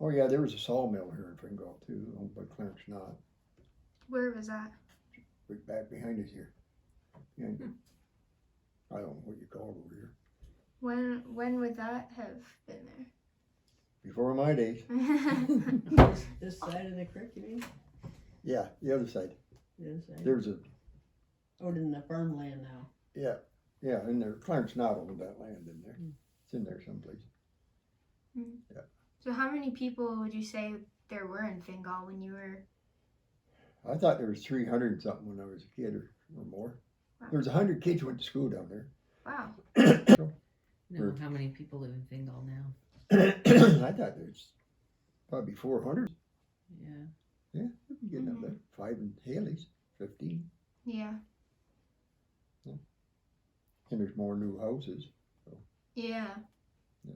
Oh yeah, there was a sawmill here in Fingal too, owned by Clarence Knott, Where was that? right back behind us here. I don't know what you call it over here. When would that have been Before my days. there? This side of the creek, you mean? Yeah, the other side. The other side? There's a, Out in the farmland now. yeah, and there, Clarence Knott owned that land in there. It's in there someplace. So how many people would you say there were in Fingal when you were? I thought there was 300 and something when I was a kid or more. Wow. There was 100 kids who went to school down there. Wow. No, how many people live in Fingal now? I thought there was probably 400. Yeah. Yeah, we'd be getting up there. 5 in Haley's, 15. Yeah. And there's more new houses. Yeah. Yeah.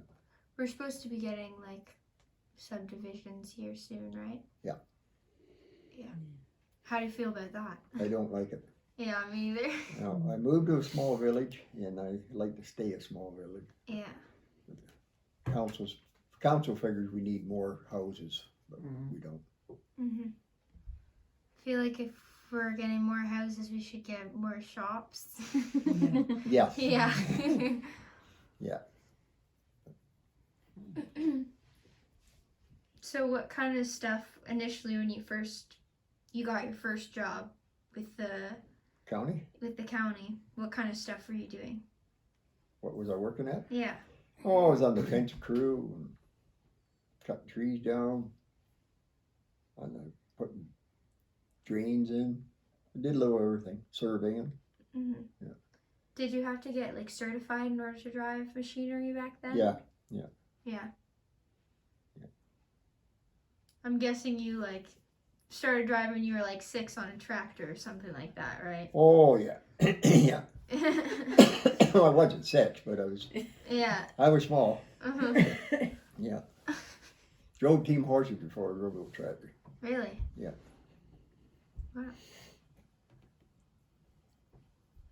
We're supposed to be getting like subdivisions here soon, right? Yeah. Yeah. How do you feel about that? I don't like it. Yeah, me either. No, I moved to a small village, and I like to stay a small village. Yeah. Council figures we need more houses, but Mhm. we don't. Mhm. I feel like if we're getting more houses, we should get more shops. Yeah. Yeah. Yeah. So what kind of stuff initially when you got your first job with the County? county, what kind of stuff were you doing? What was I working at? Yeah. Oh, I was on the fence crew, and cutting trees down, putting drains in. I did a little of everything, surveying. Hmm. Yeah. Did you have to get like certified in order to drive machinery back then? Yeah. Yeah. I'm guessing you like started driving when you were like 6 on a tractor or something like that, right? Oh, yeah. Yeah. Well, I wasn't 6, but Yeah. I was small. Uh-huh. Yeah. Drove team horses before I drove a tractor. Really? Yeah. Wow.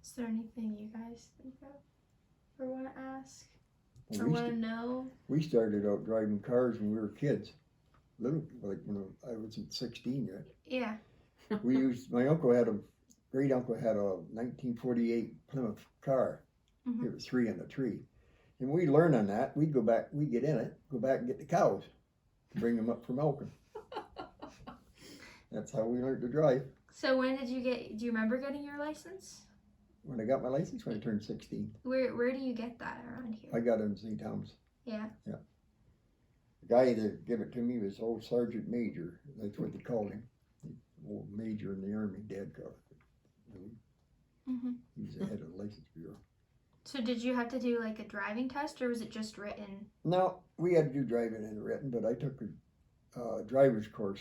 Is there anything you guys think of or want to ask or want to know? We started out driving cars when we were kids. Little, like when I wasn't 16 yet. Yeah. My great uncle had a 1948 Plymouth car. Mhm. There was 3 on the tree. And we learned on that. We'd get in it, go back and get the cows, bring them up for milking. That's how we learned to drive. So when did do you remember getting your license? When I got my license, when I turned 16, Where do you get that around here? I got it in St. Thomas. Yeah. The guy that gave it to me was old Sergeant Major. That's what they called him. Old Major in the Army, Dad got it. Hmm. He was the head of the License Bureau. So did you have to do like a driving test or was it just written? No, we had to do driving and written, but I took a driver's course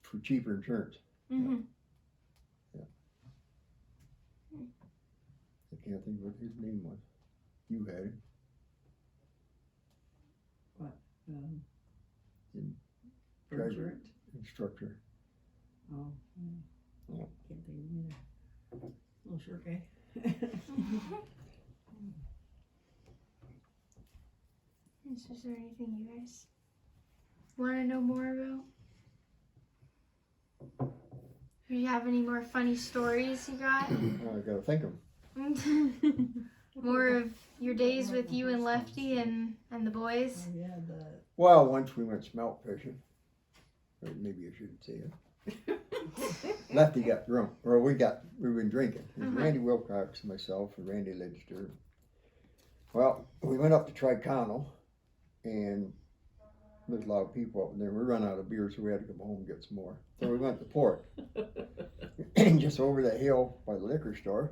for cheaper insurance. Mm-hmm. I can't think what his name was. You had him. For driver insurance? instructor. Oh. Yeah. Can't think of either. Little short guy. Is there anything you guys want to know more about? Do you have any more funny stories you got? I gotta think of 'em. More of your days with you and Lefty and the boys? Oh, yeah, the Well, once we went smelt fishing. Or maybe I shouldn't say it. Lefty got drunk. Or we've been drinking. It was Randy Wilcox, myself, and Randy Lidster. Well, we went up to Tricono, and there's a lot of people up there. We run out of beer, so we had to come home and get some more. So we went to port. And just over the hill by the liquor store,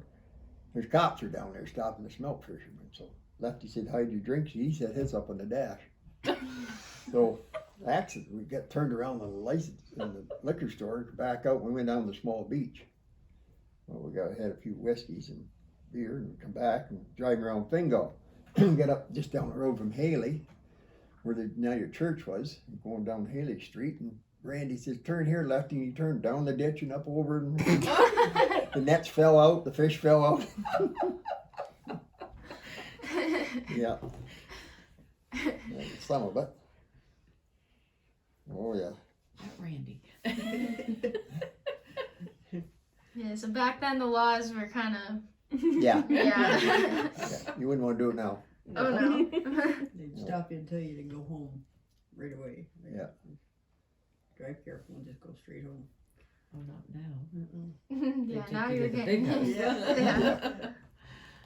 there's cops are down there stopping the smelt fishermen. So Lefty said, hide your drinks. He said his up on the dash. So accident, we got turned around on the license in the liquor store, back out, we went down to the small beach. Well, we had a few whiskeys and beer, and come back and drive around Fingal. We got up just down the road from Haley, where the United Church was, going down Haley Street, and Randy says, turn here, Lefty, and he turned down the ditch and up over, and the nets fell out, the fish fell out. Yeah. Some of it. Oh yeah. Not Randy. Yeah, so back then the laws were kind of... Yeah. Yeah. Yeah. You wouldn't want to do it now. Oh no. they'd stop you and tell you to go home right away. Like, Yeah. Drive careful and just go straight home. Oh, not now. Yeah, They now take you you're to the getting... big house.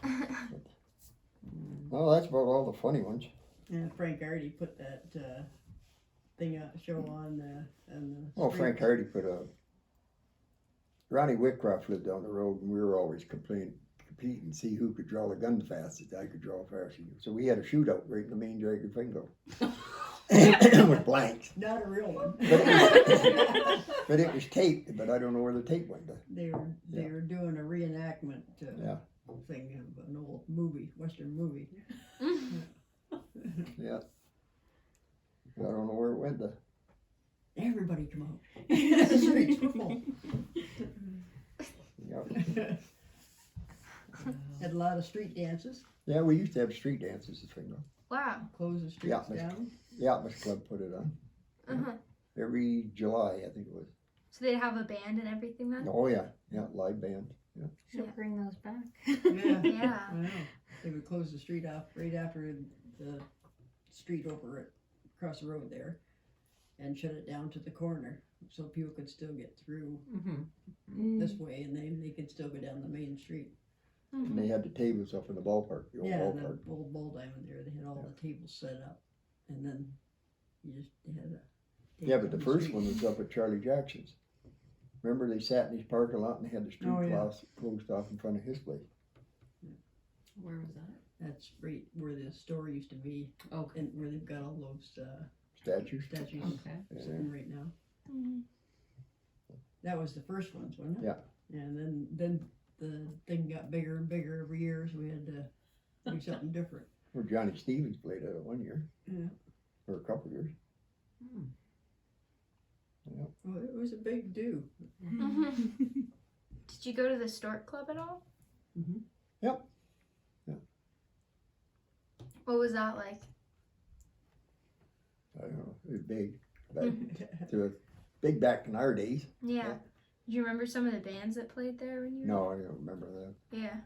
Yeah. Well, that's about all the funny ones. Yeah, Frank Hardy put that show on the Well, street. Frank Hardy put Ronnie Whitcroft lived down the road, and we were always competing and see who could draw the gun the fastest. I could draw faster. So we had a shootout right in the main drag of Fingal. With blanks. Not a real one. But it was taped, but I don't know where the tape went. They were doing a reenactment Yeah. thing of an old movie, Western movie. Yeah. I don't know where it went. Everybody come out. The streets were full. Yeah. Had a lot of street dances. Yeah, we used to have street dances at Fingal. Wow. Close the streets Yeah. down. The Atmos Club put it on Uh-huh. every July, I think it was. So they'd have a band and everything then? Oh yeah, yeah, live band. Yeah. Should Yeah. bring those back. Yeah. Yeah. I know. They would close the street off right after the street over it, across the road there, and shut it down to the corner so people could still get through Mm-hmm. this way, and they could still go down the main street. And they had the tables up in the ballpark, the old Yeah, ballpark. the old ball diamond there, they had all the tables set up, and then they had a. Yeah, but the first one was up at Charlie Jackson's. Remember they sat in his parking lot and they had the street Oh, yeah. closed off in front of his place. Where was that? That's right where the store used to be, Okay. and where they've got all those Statues. statues Okay. sitting right now. Mhm. That was the first ones, wasn't it? Yeah. And then the thing got bigger and bigger every year, so we had to do something different. Where Johnny Stevens played at it one year. Yeah. Or a couple years. Hmm. Well, it was a big do. Mhm. Did you go to the Stork Club at all? Mhm. Yep. Yeah. What was that like? I don't know. It was big. But it was big back in our days. Yeah. Do you remember some of the bands that played there when you were No, I don't remember that. there? Yeah.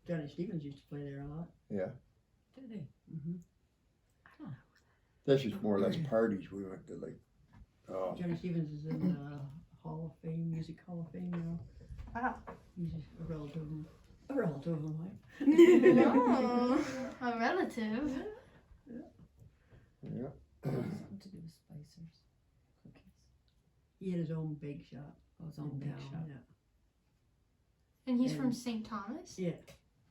Johnny Stevens used to play there a lot. Yeah. Did they? Mm-hmm. I don't know. This is more or less parties we went to, like, oh, Johnny Stevens is in the Hall of Fame, Music Hall of Fame now. Wow. He's a relative of mine. No, a relative. yeah. Something to do with spicers. Cookies. He had his own bake shop. Oh, his own bake town, shop. Yeah. And he's And- from St. Thomas? Yeah.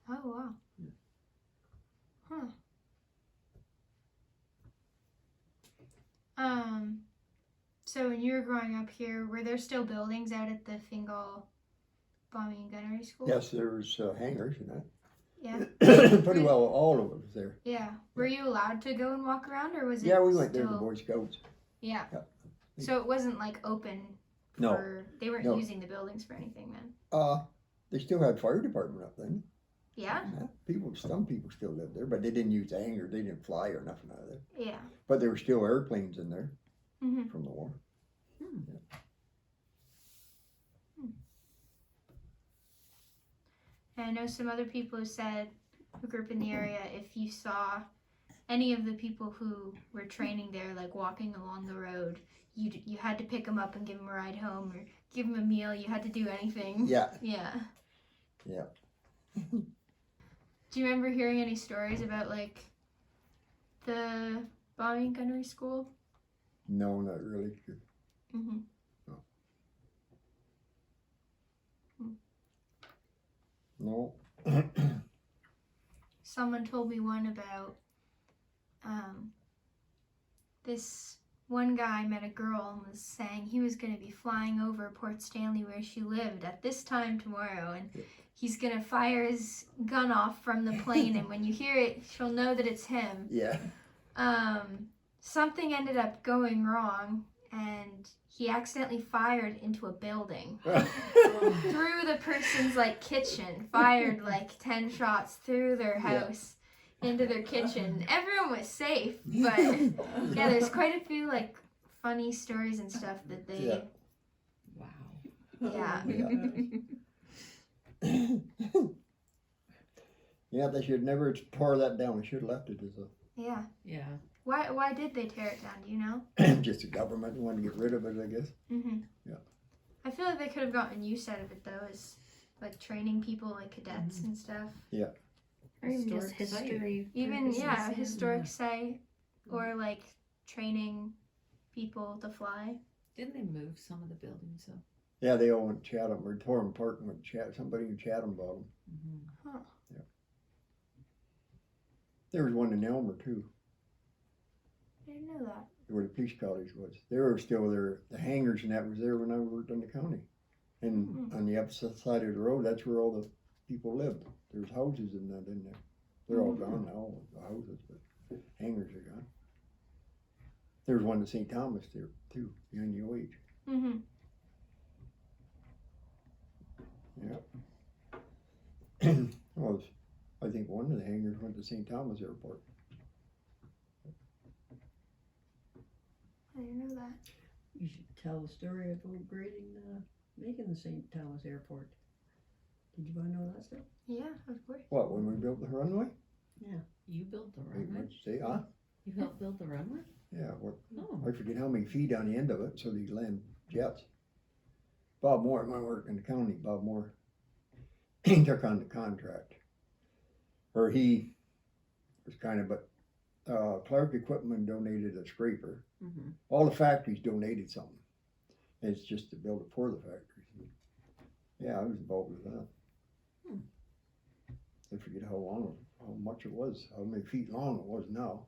Oh, wow. Yeah. Huh. So when you were growing up here, were there still buildings out at the Fingal Bombing and Gunnery School? Yes, there was hangars and that. Yeah. Pretty well all of us there. Yeah. Were you allowed to go and walk around, or was it? Yeah, we went there, the still- Boy Scouts. Yeah. Yeah. So it wasn't like open. No. For, they weren't No. using the buildings for anything then. They still had fire department up then. Yeah. Yeah, some people still lived there, but they didn't use the hangar. They didn't fly or nothing out of there. Yeah. But there were still airplanes in there Mm-hmm. from the war. And I know some other people who said, who grew up in the area, if you saw any of the people who were training there, like walking along the road, you had to pick them up and give them a ride home, or give them a meal. You had to do anything. Yeah. Yeah. Yeah. Do you remember hearing any stories about like the bombing gunnery school? No, not really. Mm-hmm. No. Someone told me one about this one guy met a girl and was saying he was going to be flying over Port Stanley where she lived at this time tomorrow, and he's going to fire his gun off from the plane, and when you hear it, she'll know that it's him. Yeah. Something ended up going wrong, and he accidentally fired into a building. Through the person's like kitchen, fired like 10 shots through their house into their kitchen. Everyone was safe, but yeah, there's quite a few like funny stories and stuff that they Yeah. Wow. Yeah. Yeah, they should never tore that down. They should have left it as Yeah. Yeah. Why did they tear it down, do you know? just the government wanted to get rid of it, I guess. Mhm. Yeah. I feel like they could have gotten use out of it though, as like training people like cadets and stuff. Or even just Historic site. history. Even purposes, historic site, or like training people to fly. Didn't they move some of the buildings though? Yeah, they all went Chatham or tore them apart and went Chatham. Somebody in Chatham bought them. Mm-hmm. There was one in Elmer too, I didn't know that. where the police college was. They were still there. The hangars and that was there when I worked in the county. And on the opposite side of the road, that's where all the people lived. There's houses in that in there. They're all gone now, the houses, but hangars are gone. There's one in St. Thomas there too, behind the OH. Mm-hmm. Well, I think one of the hangars went to St. Thomas Airport. I didn't know that. You should tell the story about grading, making the St. Thomas Airport. Did you want to know that stuff? Yeah, of course. What, when we built the runway? You built the Wait, runway? what'd you say? Huh? You helped build the runway? Yeah, what, Oh. I forget how many feet on the end of it, so these land jets. Bob Moore, when I worked in the county, Bob Moore, he took on the contract. Or he was kind of, but Clark Equipment donated a scraper. Mm-hmm. All the factories donated something. It's just to build it for the factories. Yeah, I was involved with that. I forget how much it was, how many feet long it was now.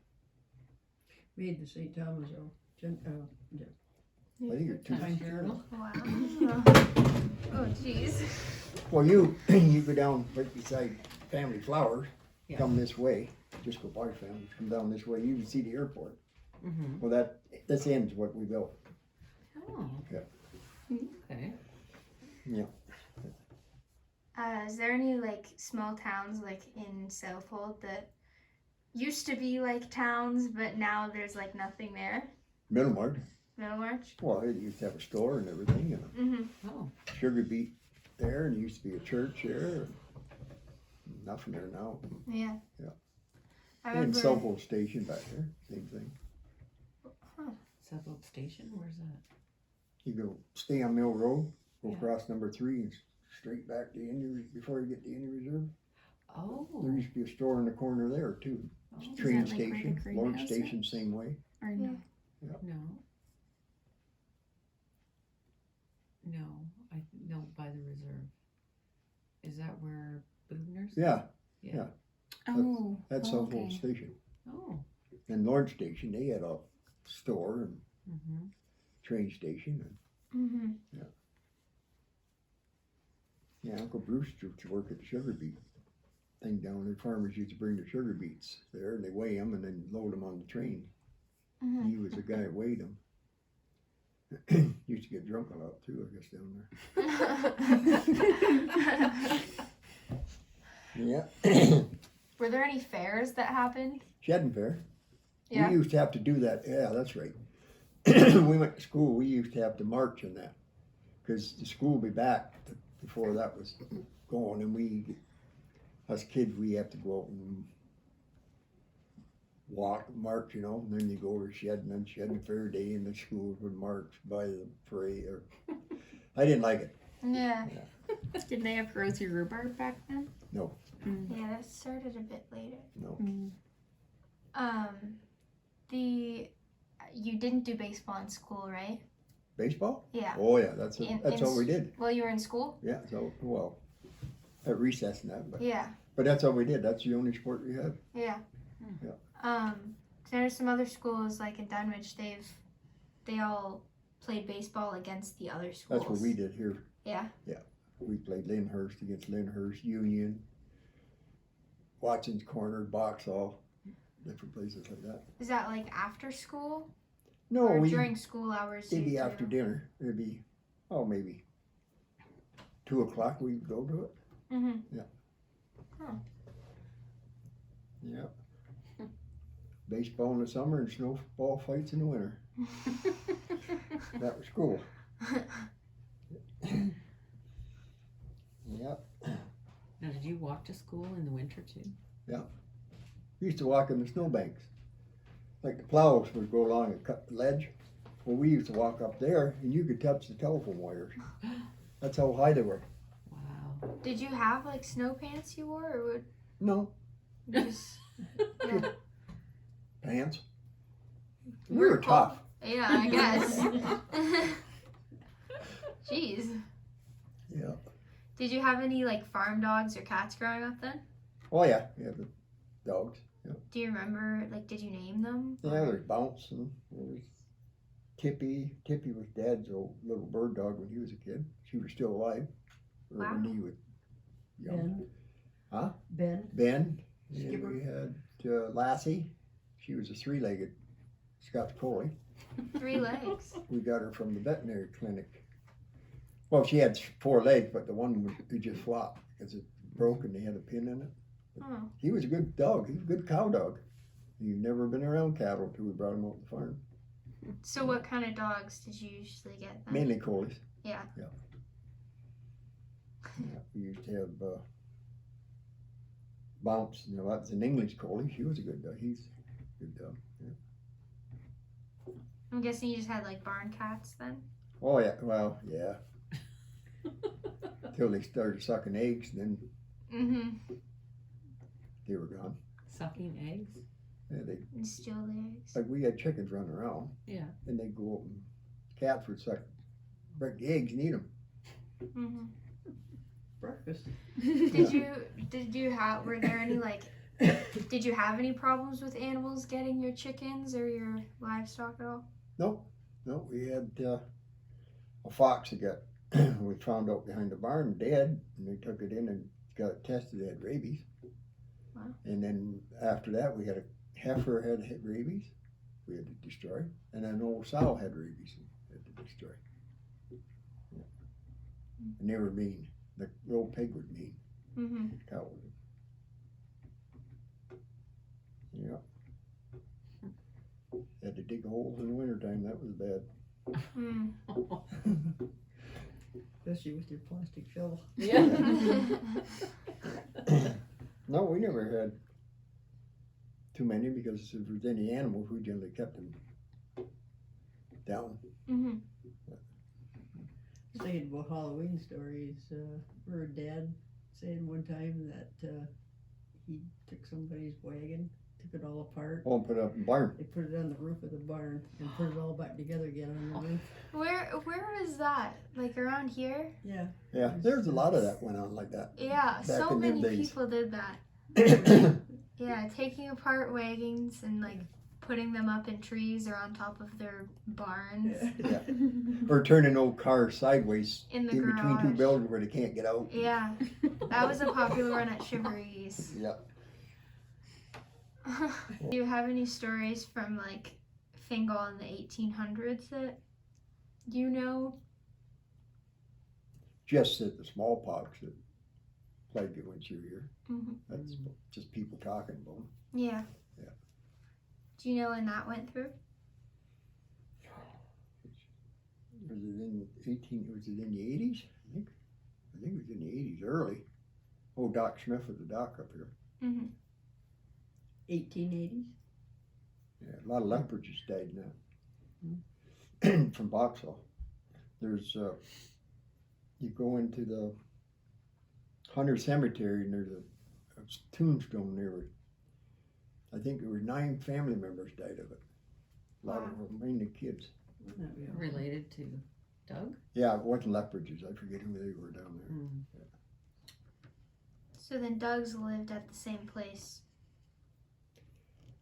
Made the St. Thomas, I think it's 2 Time feet. journal. Wow. Oh, jeez. Well, you go down right beside Family Flowers, Yeah. come this way, just go by Family, come down this way, you can see the airport. Mm-hmm. Well, this ends what we built. Oh. Yeah. Okay. Yeah. Is there any like small towns like in Southold that used to be like towns, but now there's like nothing there? Middlemarch, Middlemarch? well, it used to have a store and everything, and Mm-hmm. Oh. Sugar Beet there, and there used to be a church there. And nothing there now. Yeah. Yeah. I And remember. Southold Station back there, same thing. Southwold Station? Where's that? You go stay on Mill Road, go Yeah. across number 3 and straight back to Indian before you get to Indian Reserve. Oh. There used to be a store in the corner there too. Oh. Train that like where the station, greenhouse Lord is? Station, same way. Or no? No. No. I know by the reserve. Is that where Bubner's? Yeah, Oh. that's oh, Southold okay. Station. Oh. And Lord Station, they had a store and Mm-hmm. train station. And, Mm-hmm. yeah, Uncle Bruce used to work at the Sugar Beet thing down. The farmers used to bring their sugar beets there, and they weigh them and then load them on the train. Mhm. He was the guy that weighed them. Used to get drunk a lot too, I guess, down there. Yeah. Were there any fairs that happened? Sheddon Fair. Yeah. We used to have to do that. Yeah, that's right. We went to school. We used to have to march in that because the school would be back before that was going, and us kids, we have to go out and march, and then you go over Sheddon, and Sheddon Fair Day, and the schools would march by the parade. I didn't like it. Yeah. Did they have rosy rhubarb back then? No. Yeah, that started a bit later. No. You didn't do baseball in school, right? Baseball? Yeah. Oh yeah, that's all we did. Well, you were in school? Yeah, so at recess and that, Yeah. but that's all we did. That's the only sport we had. Yeah. Yeah. 'Cause there's some other schools like in Dunwich. They all played baseball against the other schools. That's what we did here. Yeah. Yeah. We played Lyndhurst against Lyndhurst, Union, Watson's Corner, Boxall, different places like that. Is that like after school? No, or during school hours? it'd be you after do? dinner. It'd be maybe 2:00 we'd go to it. Mhm. Yeah. Huh. Yeah. Baseball in the summer and snowball fights in the winter. That was cool. Yep. Now, did you walk to school in the winter too? We used to walk in the snowbanks. Like the plows would go along and cut the ledge. Well, we used to walk up there and you could touch the telephone wires. That's how high they were. Wow. Did you have like snow pants you wore, or would No, you just? Yeah. pants. We were tough. Yeah, I guess. Jeez. Yeah. Did you have any like farm dogs or cats growing up then? Oh yeah, we had the dogs. Do you remember, like, did you name them? Yeah, there's Bounce and there's Tippy. Tippy was Dad's old little bird dog when he was a kid. She was still alive. Or Wow. when he was young. Ben. Huh? Ben. Ben. Skipper. And we had Lassie. She was a 3-legged Scotch Collie. 3 legs. We got her from the veterinary clinic. Well, she had 4 legs, but the one would just flop because it broke and they had a pin in it. Oh. He was a good dog. He was a good cow dog. He'd never been around cattle until we brought him out the farm. So what kind of dogs did you usually get then? Mainly collies. Yeah. Yeah. We used to have Bounce. That's an English collie. She was a good dog. He's a good dog. Yeah. I'm guessing you just had like barn cats then? Oh yeah. Well, yeah. Till they started sucking eggs, and then Mm-hmm. they were gone. Sucking eggs? Yeah, they And steal the eggs. like we had chickens running around, Yeah. and they'd go up and cats would break the eggs and eat them. Mm-hmm. Breakfast. Did you have, were there any like, did you have any problems with animals getting your chickens or your livestock at all? No, we had a fox that got we found out behind the barn dead, and they took it in and got it tested. It had rabies. Wow. And then after that, we had a heifer had rabies. We had to destroy, and an old sow had rabies. We had to destroy. Yeah. And they were mean. The old pig was mean. Mm-hmm. The cow was. Yeah. Had to dig holes in the wintertime. That was bad. Mm. Especially with your plastic shovel. Yeah. No, we never had too many because if there was any animals, we generally kept them down. Mm-hmm. Thinking about Halloween stories. Heard Dad saying one time that he took somebody's wagon, took it all apart. Oh, and put it up in the barn. They put it on the roof of the barn and put it all back together again on the roof. Where was that? Like around here? Yeah. Yeah, there's a lot of that went on like that. Yeah, so in them many days. people did that. Yeah, taking apart wagons and like putting them up in trees or on top of their barns. Yeah. Or turning old cars sideways In the in between two garage. buildings where they can't get out. Yeah, that was a popular one at Chiveries. Yeah. Do you have any stories from like Fingal in the 1800s that you know? Just that the smallpox that plagued it once you were here. Mm-hmm. That's just people talking about them. Yeah. Yeah. Do you know when that went through? Was it in the 80s? I think it was in the 80s, early. Oh, Doc Smith was the doc up here. Mm-hmm. 1880s. Yeah, a lot of leopards just died now. From Boxall. There's, you go into the Hunter Cemetery and there's a tombstone there. I think there were 9 family members died of it. A lot of them, mainly kids. Wouldn't that be awful? Related to Doug? Yeah, it wasn't leopards. I forget who they were down there. Mm. So then Doug's lived at the same place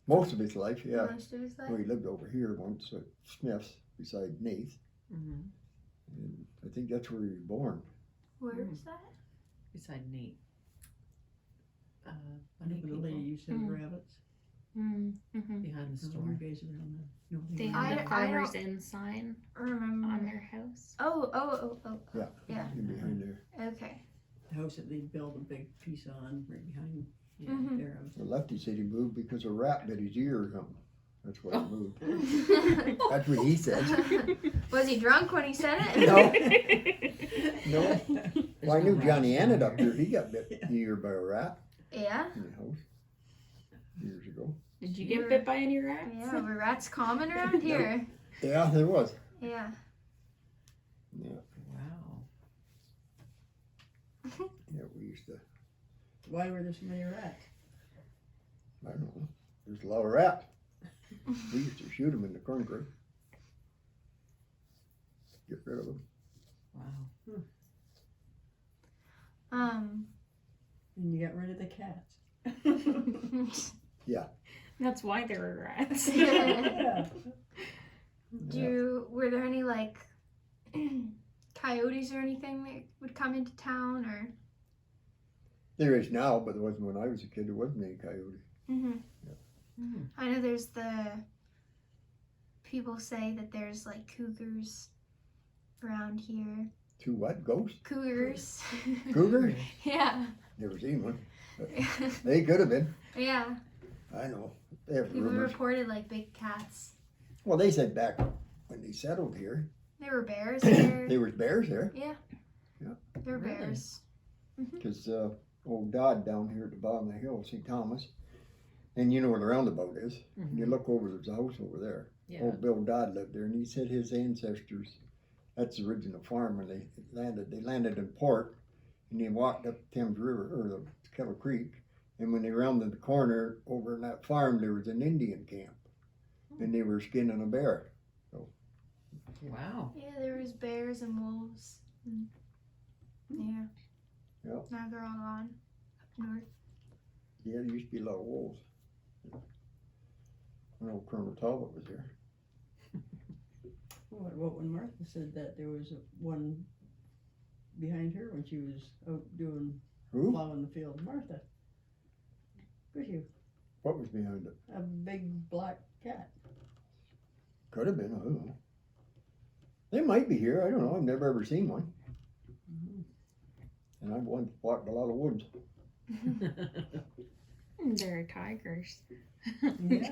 Most of his life, yeah. most of his life? Well, he lived over here once at Smith's beside Nath. Mm-hmm. And I think that's where he was born. Where is that? Beside Nate. I Funny know the people lady used to have rabbits. Mm-hmm. behind the So store. you guys around the They no, had I a Farmer's Inn sign Remember? on their house. Oh. Yeah. Yeah. In behind there. Okay. the house that they built a big piece on right behind Yeah. Mhm. their house. The lefty said he moved because a rat bit his ear or something. That's why he moved. That's what he said. Was he drunk when he said it? No. No. Well, I knew no Johnny rats ended down up here. He got bit in the ear by a rat Yeah. in the house years ago. Did you get bit by any rats? Yeah. Were rats common around here? Yeah, there was. Yeah. Yeah, Wow. yeah. We used to. Why were there so many rats? I don't know. There's a lot of rats. We used to shoot them in the corn crib. Get rid of them. Wow. And you got rid of the cats. That's why there were rats. Yeah. Were there any like coyotes or anything that would come into town or? There is now, but there wasn't when I was a kid. There wasn't any coyote. Mm-hmm. Mm. I know there's people say that there's like cougars around here. Two what? Ghosts? Cougars. Cougars? Yeah. Never seen one. They could have been. Yeah. I know. They have People rumors. reported like big cats. Well, they said back when they settled here, There were bears here. there was bears there. Yeah. Yeah. There were Really? bears. Because old Dodd down here at the bottom of the hill, St. Thomas, and you know where the roundabout is. Mhm. You look over, there's a house over there. Yeah. Old Bill Dodd lived there, and he said his ancestors, that's the original farm when they landed in port, and they walked up Thames River, or the Kettle Creek, and when they rounded the corner over in that farm, there was an Indian camp, and they were skinning a bear. Wow. Yeah, there was bears and wolves. Yeah. Yep. Now they're all gone up north. Yeah, there used to be a lot of wolves. When old Colonel Talbot was here. What when Martha said that there was one behind her when she was out doing Who? plowing the field? Martha. Good you. What was behind it? A big black cat. Could have been, I don't know. They might be here, I don't know, I've never ever seen one. Mhm. And I've once walked a lot of woods. There are tigers. Yeah,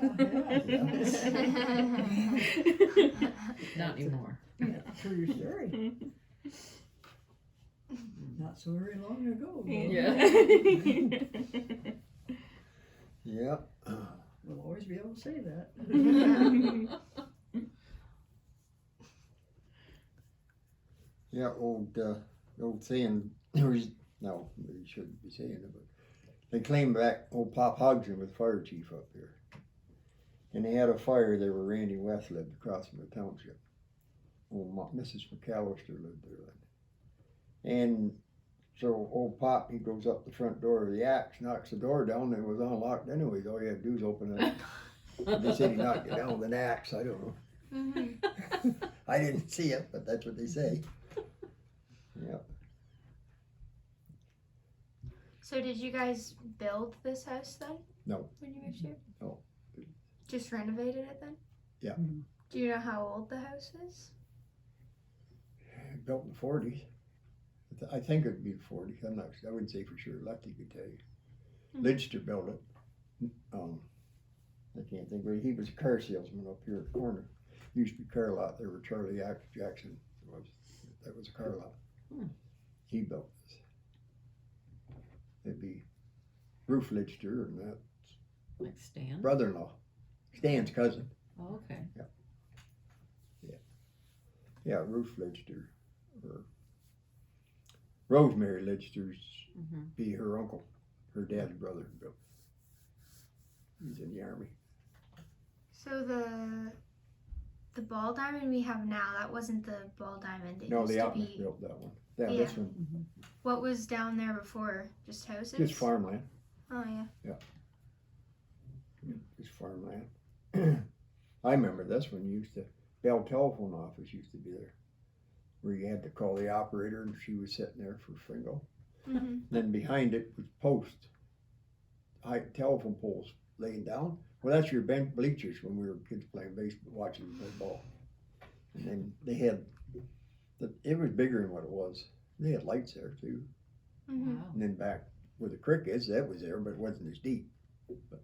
Not anymore. yeah. True story. Not so very long ago. though. Yeah. We'll always be able to say that. Yeah, old saying, no, you shouldn't be saying it, but they claim back old Pop Hodgson was fire chief up here. And they had a fire there where Randy West lived across from the township. Old Mrs. McAllister lived there. And so old Pop, he goes up the front door of the axe, knocks the door down, and it was unlocked anyways. All you had to do is open it up. They said he knocked it down with an axe, I don't know. Mhm. I didn't see it, but that's what they say. Yep. So did you guys build this house then? No. When you moved here? No. Just renovated it then? Yeah. Mhm. Do you know how old the house is? Built in the 40s. I think it'd be the 40s. I wouldn't say for sure. Lefty could tell you. Mhm. Lidster built it. I can't think of it. He was a car salesman up here at the corner. Used to be a car lot there where Charlie Jackson was. That was a car lot. Hmm. He built this. It'd be Roof Lidster and that Like Stan? brother-in-law. Stan's cousin. Oh, okay. Yeah, Roof Lidster. Or Rosemary Lidster's Mm-hmm. be her uncle. Her dad's brother built. He's in the army. So the ball diamond we have now, that wasn't the ball diamond. It No, used the to Outness be. built that one. Yeah, Yeah. this one. Mhm. What was down there before? Just houses? Just farmland. Oh yeah. Just farmland. I remember this one used to, Bell telephone office used to be there. Where you had to call the operator and she was sitting there for Fingal. Mm-hmm. Then behind it was post. High telephone poles laying down. Well, that's your bench bleachers when we were kids playing baseball, watching them play ball. And then they had, it was bigger than what it was. They had lights there too. Mm-hmm. Wow. And then back where the creek is, that was there, but it wasn't as deep. But,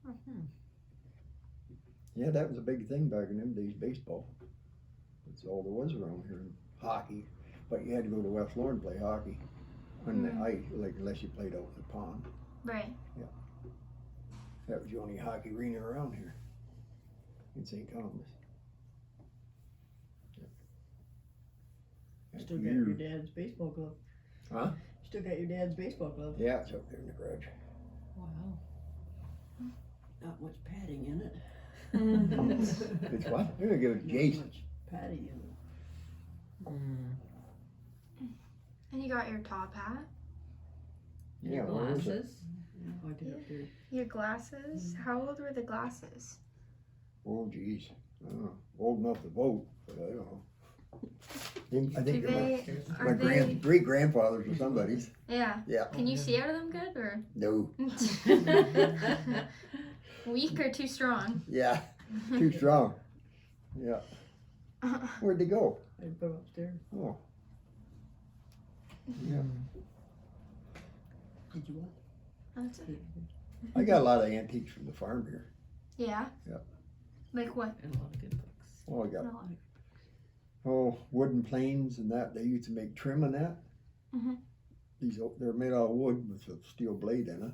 Mhm. yeah, that was a big thing back in them days, baseball. That's all there was around here. Hockey, but you had to go to West Lawn to play hockey on the ice, like unless you played out in the pond. Right. That was the only hockey arena around here in St. Thomas. Yeah. Still got your dad's baseball glove. Huh? Still got your dad's baseball glove. Yeah, it's up there in the garage. Wow. Not much padding in it. It's what? I'm gonna give it to Not Jason. much padding in it. Mm. And you got your top hat, Yeah, where is it? Glasses? Yeah, I did up there. your glasses. How old were the glasses? Oh, geez. I don't know. Old enough to vote, but I don't know. I think Do they're they? my Are they? great grandfathers or somebody's. Yeah. Yeah. Can you see out of them good or No. weak or too strong? Yeah. Too strong. Yeah. Where'd they go? I put them upstairs. Oh. Yeah. Did you want? That's it. I got a lot of antiques from the farm here. Yeah. Yeah. Like what? And a lot of good books. Oh, I got No. wooden planes and that. They used to make trim and that. Mhm. They're made out of wood with a steel blade in it.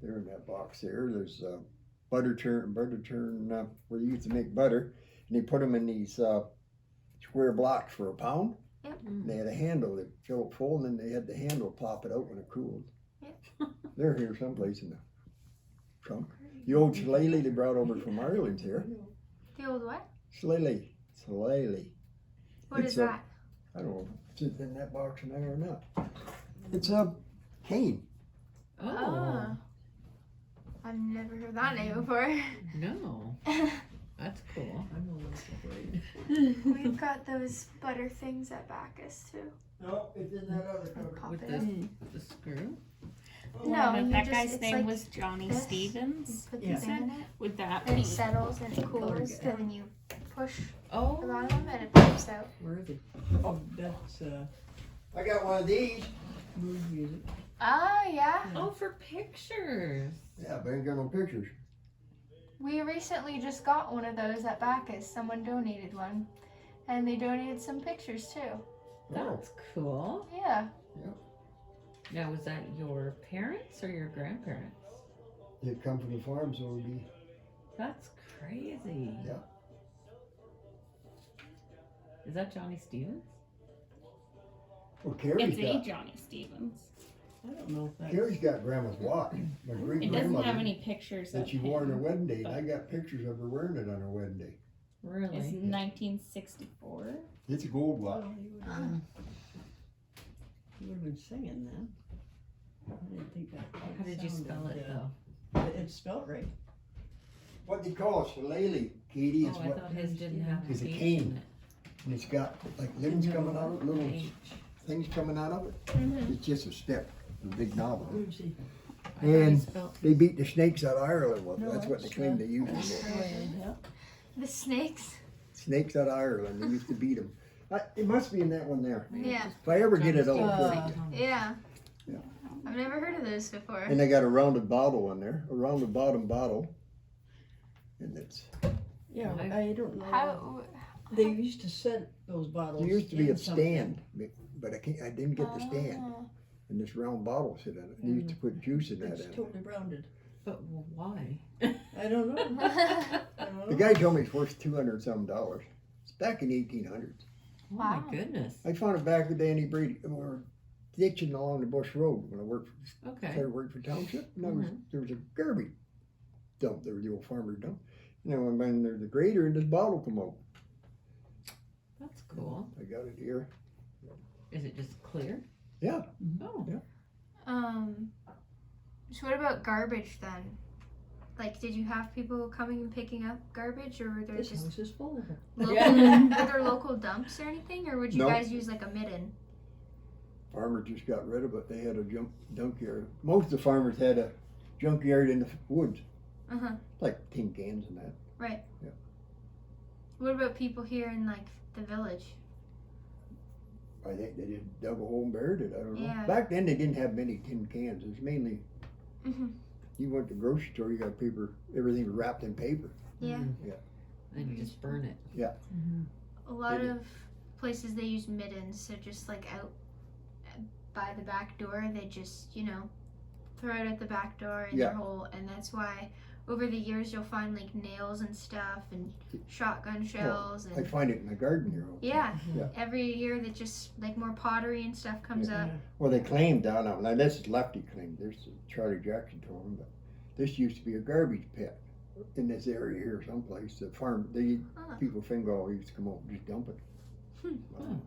They're in that box there. There's butter churn where you used to make butter, and they put them in these square blocks for £1. Yep. And they had a handle that fill it full, and then they had the handle pop it out when it cooled. Yep. They're here someplace in the trunk. The old shillelagh they brought over from Ireland's here. The old what? Shillelagh. What It's is a- that? I don't know if it's in that box in there or not. It's a cane. Oh, Oh. I've never heard that name before. no. That's cool. I'm almost afraid. We've got those butter things at Backus too. No, it's in that other And pop With it this, up. the screw? No, but you that just- guy's it's name like was Johnny this. Stevens. Put Yeah. the thing in it, Would that and be? it settles and it Color cools, guy. and then you push the Oh, bottom and it pops out. Where is he? Oh, that's I got one of these. mood music. Oh yeah. oh, for pictures. Yeah, but I ain't got no pictures. We recently just got one of those at Backus. Someone donated one, and they donated some pictures too. That's cool. Yeah. Now, was that your parents or your grandparents? It come from the farm, so it'd be. That's crazy. Yeah. Is that Johnny Stevens? Well, Carrie's It's a got. Johnny Stevens. I don't know if that's. Carrie's got grandma's watch. My great It doesn't have grandmother any pictures that of she wore on her him. wedding day. And but- I got pictures of her wearing it on her wedding day. Really? It's 1964. It's a gold watch. Well, he would have been singing then. I didn't think that. How did you spell it though? It's spelled right. What they call a shillelagh, Katie, is Oh, I what, thought his didn't have It's a H cane. in it. and it's got like limbs coming out, of it, little H. things coming out of it. Mhm. It's just a stick, a big knob on it. Let me see. I thought he And spelled- they beat the snakes out of Ireland with it. No, That's what they that's, claim they used that's to the way, yeah. The snakes. Snakes out of Ireland, they used to beat them. It must be in that one there. Yeah. If I ever get it, I'll put it. St. Thomas. Yeah. Yeah. I've never heard of those before. And they got a rounded bottle in there, a rounded bottom bottle. And it's, Yeah, I- I don't know. How? They used to set those bottles. there used to be in a something. stand, but I didn't get the stand. Oh. And this round bottle sit in it. They used to put juice in that. It's in it. totally rounded. But why? I don't know. I don't know. The guy told me it's worth $200-some. It's back in the 1800s. Oh Wow. my goodness. I found it back the day Danny Brady. We were ditching along the Bush Road when I Okay. started working for township. And there was a garbage dump. There was the old farmer's dump. You know, and when there's a grader and this bottle come out. That's cool. I got it here. Is it just clear? Yeah. Oh. So what about garbage then? Like, did you have people coming and picking up garbage, or were there This just house is full of it. local, Yeah. were there local dumps or anything, or would you No. guys use like a midden? Farmer just got rid of it. They had a junkyard. Most of the farmers had a junkyard in the woods, Uh huh. like tin cans and that. Right. Yeah. What about people here in like the village? I think they just dug a hole and buried it. I don't know. Yeah. Back then they didn't have many tin cans. It was mainly Mhm. you went to the grocery store, you got paper. Everything was wrapped in paper. Yeah. Mm. Yeah. Then you just burn it. A lot Maybe. of places they use middens, so just like out by the back door, they just, throw it at the back door in Yeah. your hole, and that's why over the years you'll find like nails and stuff and shotgun shells I and find it in the garden here. all the time. yeah. Yeah. Every year that just like more pottery and stuff comes Yeah. up. Well, they claimed down out. Now this is Lefty claimed. There's Charlie Jackson told him, but this used to be a garbage pit in this area here someplace. The farm, Huh. people Fingal used to come over and just dump it. Hmm. Wow.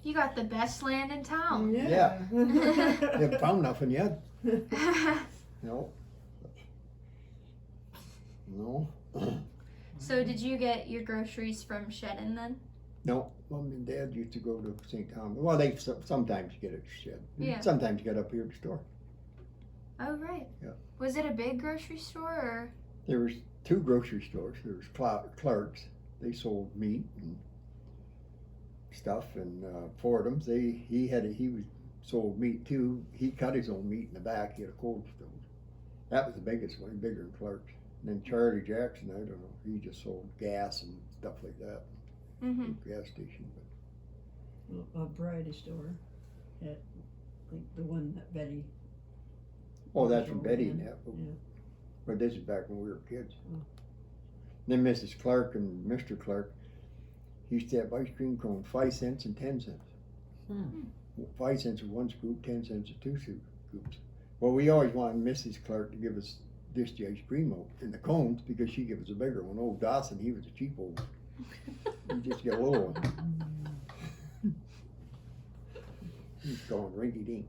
You got the best land in town. Yeah. They haven't found nothing yet. No. No. So did you get your groceries from Shedden then? No. Mom and Dad used to go to St. Thomas. Well, they sometimes get it at shed. Yeah. Sometimes get up here at the store. Oh right. Yeah. Was it a big grocery store or? There was two grocery stores. There was Clark's. They sold meat and stuff, and Fordham's. He was sold meat too. He cut his own meat in the back. He had a cold stove. That was the biggest one, bigger than Clark's. And then Charlie Jackson, I don't know. He just sold gas and stuff like that. Mm-hmm. Gas station. But A variety store at like the one that Betty. oh, that's from sold Betty in. and that. Yeah. But this is back when we were kids. Oh. Then Mrs. Clark and Mr. Clark used to have ice cream cone, 5 cents and 10 cents. Hmm. 5 cents for one scoop, 10 cents for two scoops. Well, we always wanted Mrs. Clark to give us dish the ice cream out in the cones because she gave us a bigger one. Old Dawson, he was a cheap old one. You just get a little one. He's going rinky dink.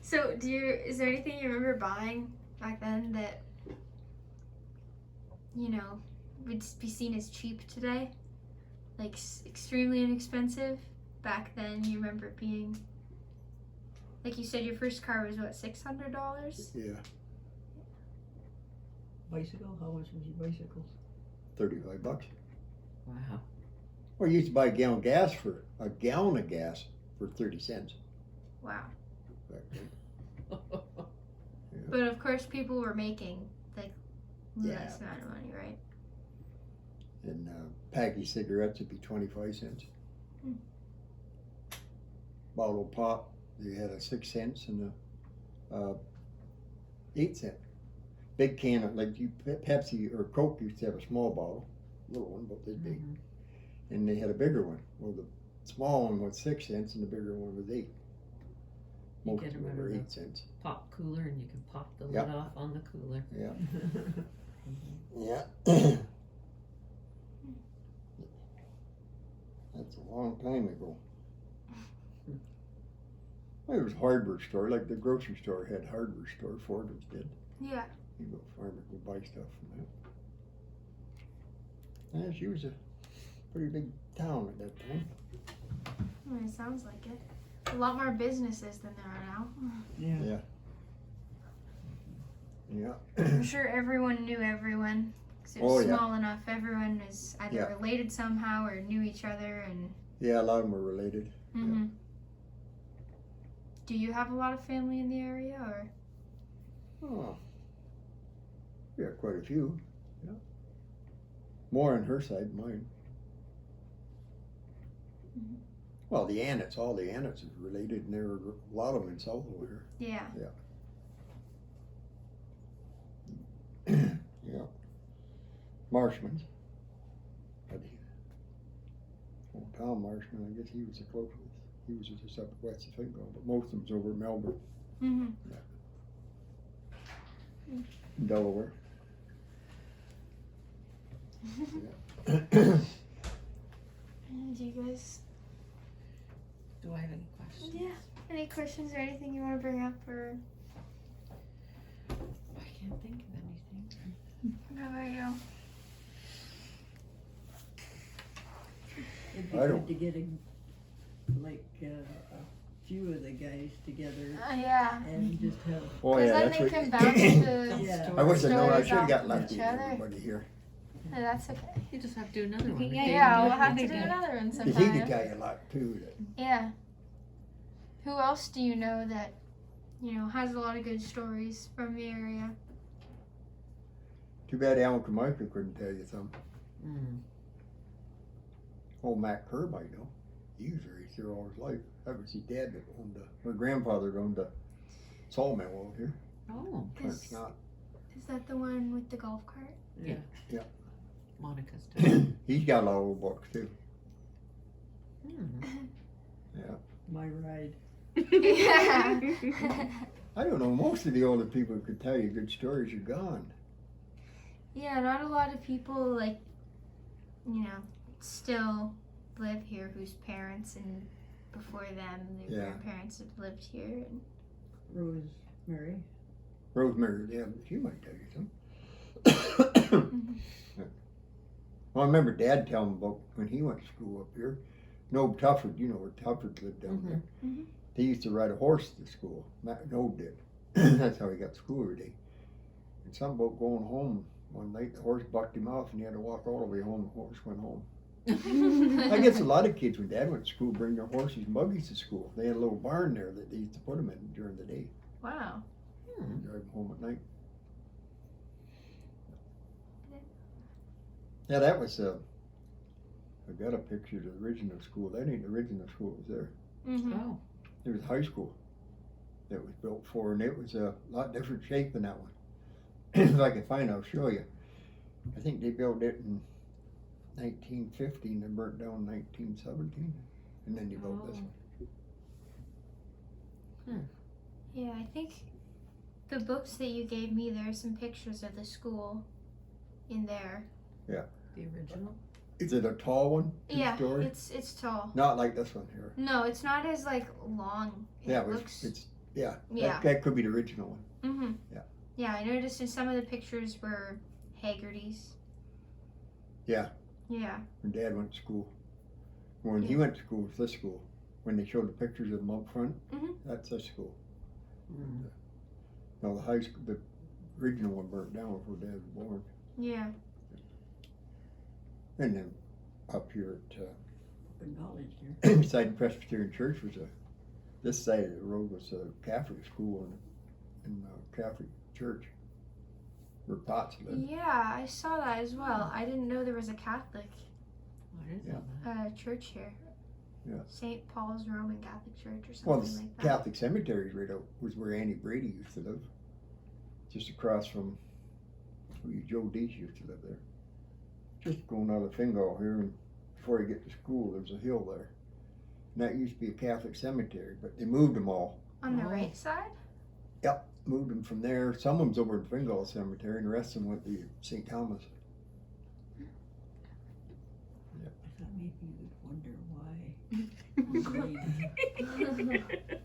So, is there anything you remember buying back then that, would be seen as cheap today? Like extremely inexpensive? Back then, you remember it being, like you said, your first car was what, $600? Yeah, Bicycle? How much was your bicycles? $35. Wow. Well, you used to buy a gallon of gas for 30 cents Wow. back then. But of course, people were making like Yeah. less amount of money, right? And pack of cigarettes would be 25 cents. Hmm. Bottle of pop, you had a 6 cents and a 8 cent. Big can of like Pepsi or Coke used to have a small bottle, little one about this big, and they had a bigger one. Well, the small one was 6 cents and the bigger one was 8. You Most get of them them out were of the 8 cents. pop cooler and you can pop the Yep. lid off on the cooler. Yeah. That's a long time ago. Well, it was a hardware store, like the grocery store had hardware store, Fordham's did. Yeah. You go farm and go buy stuff from that. Yeah, she was a pretty big town at that time. It sounds like it. A lot more businesses than there are now. Yeah. Yeah. I'm sure everyone knew everyone. 'Cause it was Oh, yeah. small enough. Everyone is either Yeah. related somehow or knew each other. And Yeah, a lot of them were related. hmm Do you have a lot of family in the area, or? Oh. Yeah, quite a few. Yeah. More on her side than mine. Mhm. Well, the Annets, all the Annets is related, and there were a lot of them in South over Yeah. here. Yeah. Marshmans. Tom Marshman, I guess he was the closest. He was just up west of Fingal, but most of them's over in Melbourne, hmm in Delaware. Do you guys? Do I have any questions? Yeah. Any questions or anything you want to bring up, or? I can't think of anything. How about you? It'd be I good don't- to get a few of the guys together Yeah. and just have. Oh, Because yeah, then that's they what. can bounce the. Yeah. I wish I'd known, I stories should have got off lucky each with other. everybody here. No, that's okay. You just have to do another one. Yeah, we'll have to do another one Cause he could sometime. tell you a lot too. That, Yeah. Who else do you know that, has a lot of good stories from the area? too bad Alan Carmichael couldn't tell you some. Mm. Old Matt Curb, I know. He was raised here all his life. That was his dad that owned my grandfather owned a sawmill over here. Oh, It's not. Is that the one with the golf cart? yeah. Yeah. Monica's done. He's got a lot of old books too. Mm. My ride. Yeah. I don't know, most of the older people who could tell you good stories are gone. Yeah, not a lot of people, still live here whose parents and before them, their Yeah. grandparents have lived here. And Rosemary. Rosemary, yeah, she might tell you some. Well, I remember Dad telling about when he went to school up here. No, Tufford, you know where Tufford lived down there. Mhm. They used to ride a horse to school. No did. That's how he got to school every day. And some about going home one night, the horse bucked him off and he had to walk all the way home. The horse went home. I guess a lot of kids when Dad went to school bring their horses and buggies to school. They had a little barn there that they used to put them in during the day Wow. and drive them home at night. Yeah, that was I got a picture of the original school. That ain't the original school that was there. Mm-hmm. Oh. It was high school that was built for, and it was a lot different shape than that one. If I can find it, I'll show you. I think they built it in 1950 and they burnt down in 1917, and then they built this one. Yeah, I think the books that you gave me, there are some pictures of the school in there. The original? Is it a tall one? Yeah, Two-story? it's tall. Not like this one here. No, it's not as long. Yeah, It it was, looks. yeah. Yeah. That could be the original one. Mm-hmm. Yeah. Yeah, I noticed in some of the pictures were Hagerty's. Yeah. Yeah. When Dad went to school. When he went to school, it was this school. When they showed the pictures of them up front, Mhm. that's this school. Mm. No, the high school, the original one burnt down before Dad was born. Yeah. And then up here at Open college here. beside the Presbyterian Church was this side of the road was a Catholic school and Catholic church where Potts lived. Yeah, I saw that as well. I didn't know there was a Catholic I didn't Yeah. know that. church here. Yeah. St. Paul's Roman Catholic Church or something Well, the like that. Catholic cemetery right out was where Annie Brady used to live. Just across from where Joe Deese used to live there. Just going out of Fingal here, and before you get to school, there's a hill there. And that used to be a Catholic cemetery, but they moved them all. On the Oh. right side? Moved them from there. Some of them's over at Fingal Cemetery, and the rest of them went to St. Thomas. I thought maybe you would wonder why.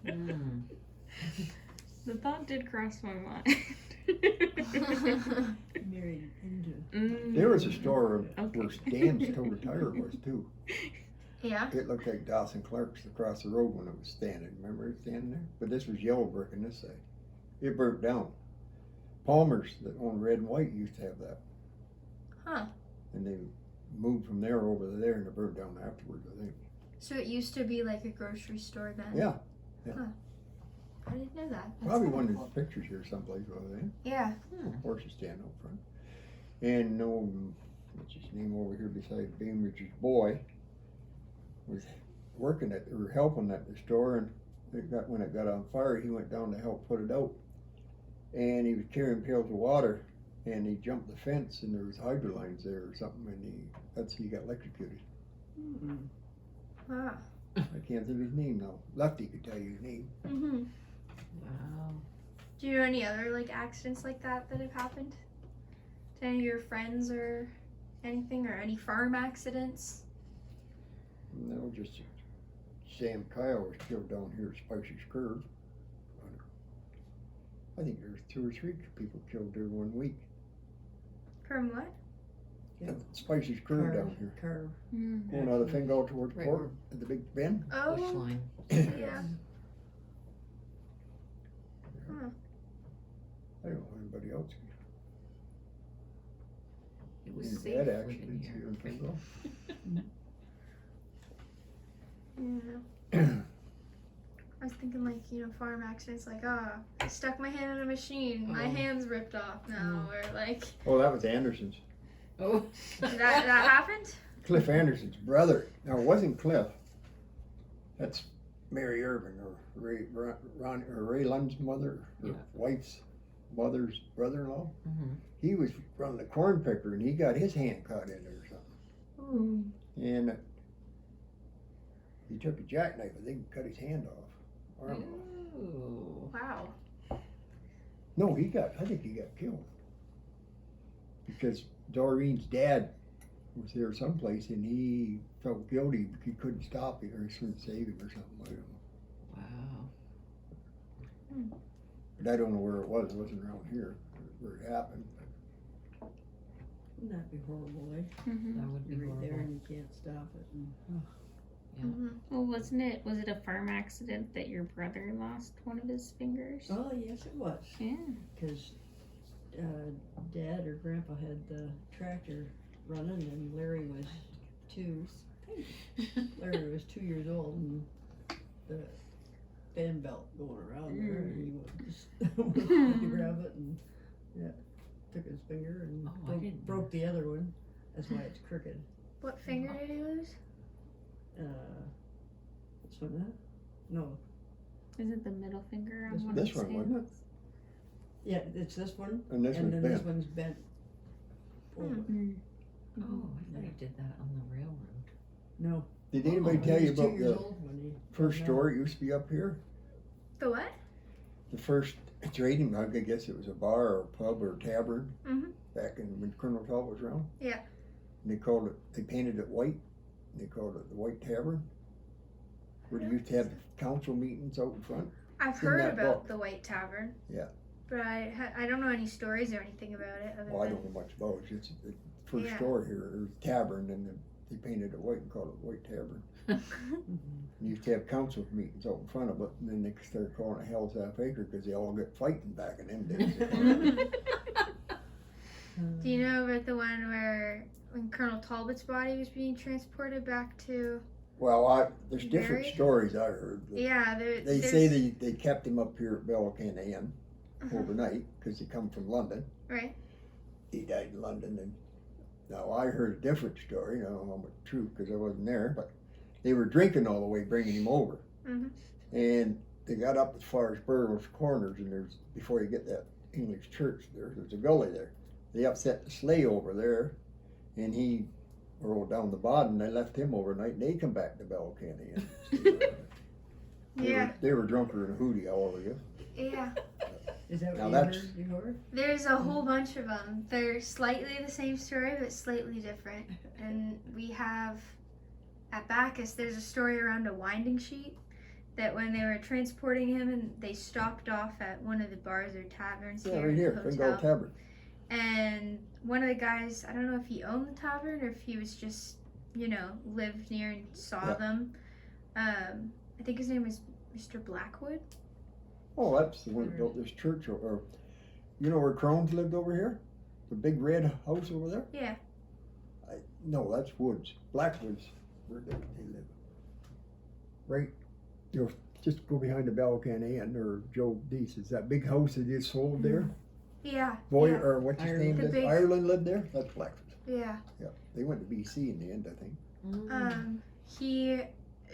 Mm. The thought did cross my mind. Married into. There was a store Okay. where Stan's Total Tire was too. Yeah. It looked like Dawson Clark's across the road when it was standing. Remember it standing there? But this was yellow brick on this side. It burnt down. Palmer's that owned red and white used to have that. Huh. And they moved from there over to there and it burnt down afterwards, I think. So it used to be like a grocery store then? Yeah. I didn't know that. That's Probably kinda one of cool. the pictures here someplace over there. Yeah. Horses stand up front. And no, what's his name over here beside Bainbridge's boy was working at, or helping at the store, and when it got on fire, he went down to help put it out. And he was carrying pails of water, and he jumped the fence, and there was hydro lines there or something, and that's he got electrocuted. Mm. Wow. I can't think of his name now. Lefty could tell you his name. Mm-hmm. Wow. Do you know any other like accidents like that that have happened to any of your friends or anything, or any farm accidents? No, just Sam Kyle was killed down here at Spicer's Curve. I think there was 2 or 3 people killed there one week. From what? At Spicer's Curve down here. Carve. Going out of Fingal towards Right, Port at the big bend. Bush Oh, line. yeah. I don't know anybody else. It was Any safe bad living accidents here here. in Fingal. Yeah. I was thinking like, farm accidents, like, I stuck my hand in a machine, my Oh. hand's ripped off now, or like, Oh, that was Anderson's. Oh. that happened? Cliff Anderson's brother. Now, it wasn't Cliff. That's Mary Irving or Ray Lund's mother, or Yeah. wife's mother's brother-in-law. Mhm. He was running the corn picker and he got his hand caught in there or something. Ooh. And he took a jackknife and they cut his hand off. Arm off. Ooh. Wow. No, I think he got killed. Because Doreen's dad was there someplace and he felt guilty. He couldn't stop it or he couldn't save him or something. I don't know. Wow. But I don't know where it was. It wasn't around here where it happened. Wouldn't that be horrible, eh? Mm-hmm. That would be You're right there horrible. and you can't stop it. And, Yeah. Mm-hmm. Well, was it a farm accident that your brother lost one of his fingers? oh, yes, it was. Yeah. Because Dad or Grandpa had the tractor running and Larry was 2. Larry was 2 years old and the fan belt going around there and he was just to grab it and took his finger and Oh, I didn't broke the other one. That's why it's crooked. What finger did he lose? This one, that? No. Is it the middle finger on This one This of his one, wasn't it? hands? Yeah, it's this one And this and one's then this bent. one's bent over. Mm. Oh, I thought he did that on the railroad. No. Did anybody He tell you was 2 about years the old when he first found out. store? It used to be up here. The what? The first trading, I guess it was a bar or a pub or a tavern Mhm. back in when Colonel Talbot was around. Yeah. And they painted it white. They called it the White Tavern. Where they Really? used to have council meetings out in front. I've in heard that about book. the White Tavern. Yeah. But I don't know any stories or anything about it other Well, I than don't know much about it. It's the first Yeah. store here, or tavern, and then they painted it white and called it White Tavern. Mhm. And used to have council meetings out in front of it, and then they started calling it Hell's Half Acre because they all got fighting back in them days. Do you know about the one where when Colonel Talbot's body was being transported back to? Well, there's different Buried? stories I heard. Yeah, They say they kept him up here at Bellacana Inn Uh-huh. overnight because he come from London. Right. He died in London, and now I heard a different story. I don't know how much truth because I wasn't there, but they were drinking all the way bringing him over, Mhm. and they got up as far as Burroughs Corners, and there's before you get that English church there's a gully there. They upset the sleigh over there, and he rolled down the bottom. They left him overnight, and they come back to Bellacana Inn. Yeah. They were drunker than a hootie, all of you. Yeah. Is that Now what that's- you heard before? There's a whole bunch of them. They're slightly the same story, but slightly different. And we have at Backus, there's a story around a winding sheet that when they were transporting him and they stopped off at one of the bars or taverns Yeah, here right in here, the Fingal hotel. Tavern. And one of the guys, I don't know if he owned the tavern or if he was just, lived near and saw Yeah. them. I think his name was Mr. Blackwood. Oh, that's the one that built this church or you know where Crohn's lived over here? The big red house over there? Yeah. No, that's Woods. Blackwoods. Where did they live? Right, just go behind the Belcan Inn or Joe Deese's. That big house that just sold there? Yeah. Boy, yeah. or what's his name? The big- Ireland lived there? That's Blackwood. Yeah. Yeah, they went to BC in the end, I think. He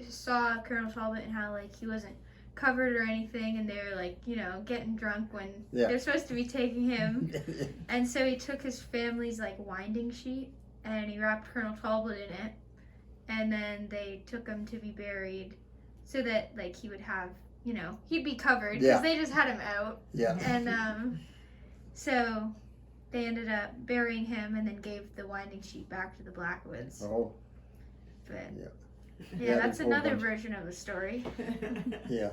saw Colonel Talbot and how he wasn't covered or anything, and they were getting drunk when Yeah. they're supposed to be taking him. And so he took his family's winding sheet and he wrapped Colonel Talbot in it, and then they took him to be buried so that he would have he'd be covered because Yeah. they just had him out. Yeah. And so they ended up burying him and then gave the winding sheet back to the Blackwoods. Oh, But Yeah. yeah, that's there's a whole another bunch. version of the story. yeah.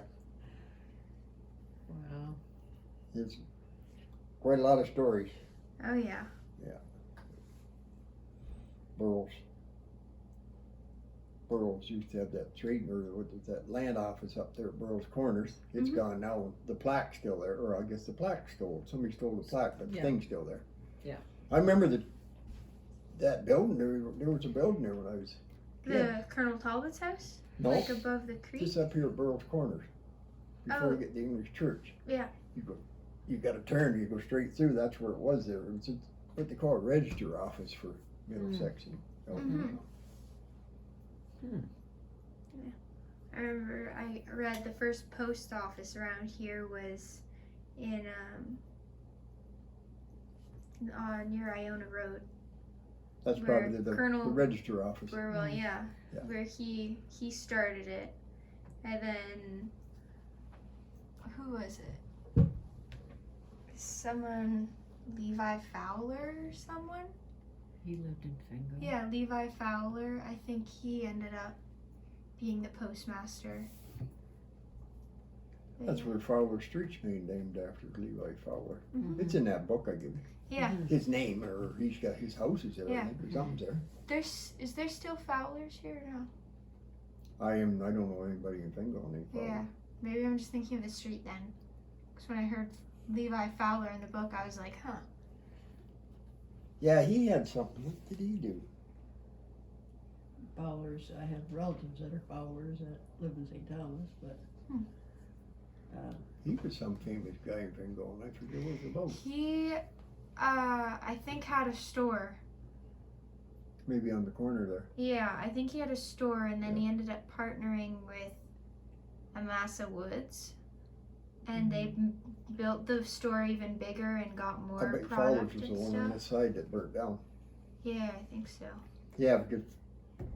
Wow. It's quite a lot of stories. Oh yeah. Burroughs used to have that trading or what was that land office up there at Burroughs Corners. It's Mhm. gone now. The plaque's still there, or I guess the plaque stole. Somebody stole the plaque, but the Yeah. thing's still there. Yeah. I remember that building. There was a building there when I was The Colonel Talbot's house? no Above the creek? just up here at Burroughs Corners before Oh. you get to the English Church. Yeah. You got to turn. You go straight through. That's where it was. There. It's what they call a register office for Middlesex. Mhm. Hmm. I remember I read the first post office around here was in near Iona Road, That's Where probably the Colonel- register office. where Yeah. where he started it, and then who was it? Someone, Levi Fowler or someone? He lived in Fingal. Yeah, Levi Fowler. I think he ended up being the postmaster. That's where Fowler Street's being named after Levi Fowler. Mhm. It's in that book I give you. Yeah. Mhm. His name, or he's got his house is there, Yeah. I think, or something's there. Is there still Fowlers here or no? I don't know anybody in Fingal named Fowler. Yeah. Maybe I'm just thinking of the street then. Because when I heard Levi Fowler in the book, I was like, huh. Yeah, he had something. What did he do? Fowlers, I have relatives that are Fowlers that live in St. Thomas, but He was some famous guy in Fingal, and I forget what it was about. He, I think had a store. Maybe on the corner there. Yeah, I think he had a store, and then he ended up partnering with Amasa Woods. And they built the store even bigger and got I more bet Fowler's product was and the one stuff. on this side that burnt down. Yeah, I think so. Yeah, because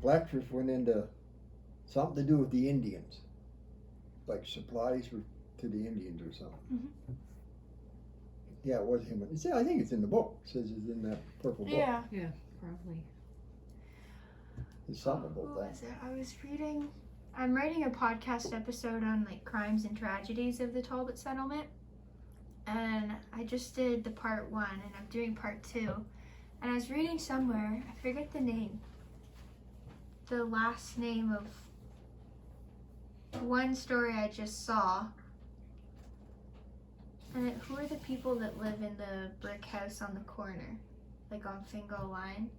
Blackford went into something to do with the Indians. Like supplies to the Indians or something. Mhm. Yeah, it was him. I think it's in the book. It says it's in that purple book. Yeah. Probably. There's something Who about that. was it? I'm writing a podcast episode on crimes and tragedies of the Talbot settlement. And I just did the part 1 and I'm doing part 2. And I was reading somewhere, I forget the name. The last name of one story I just saw. And who are the people that live in the brick house on the corner? On Fingal Line?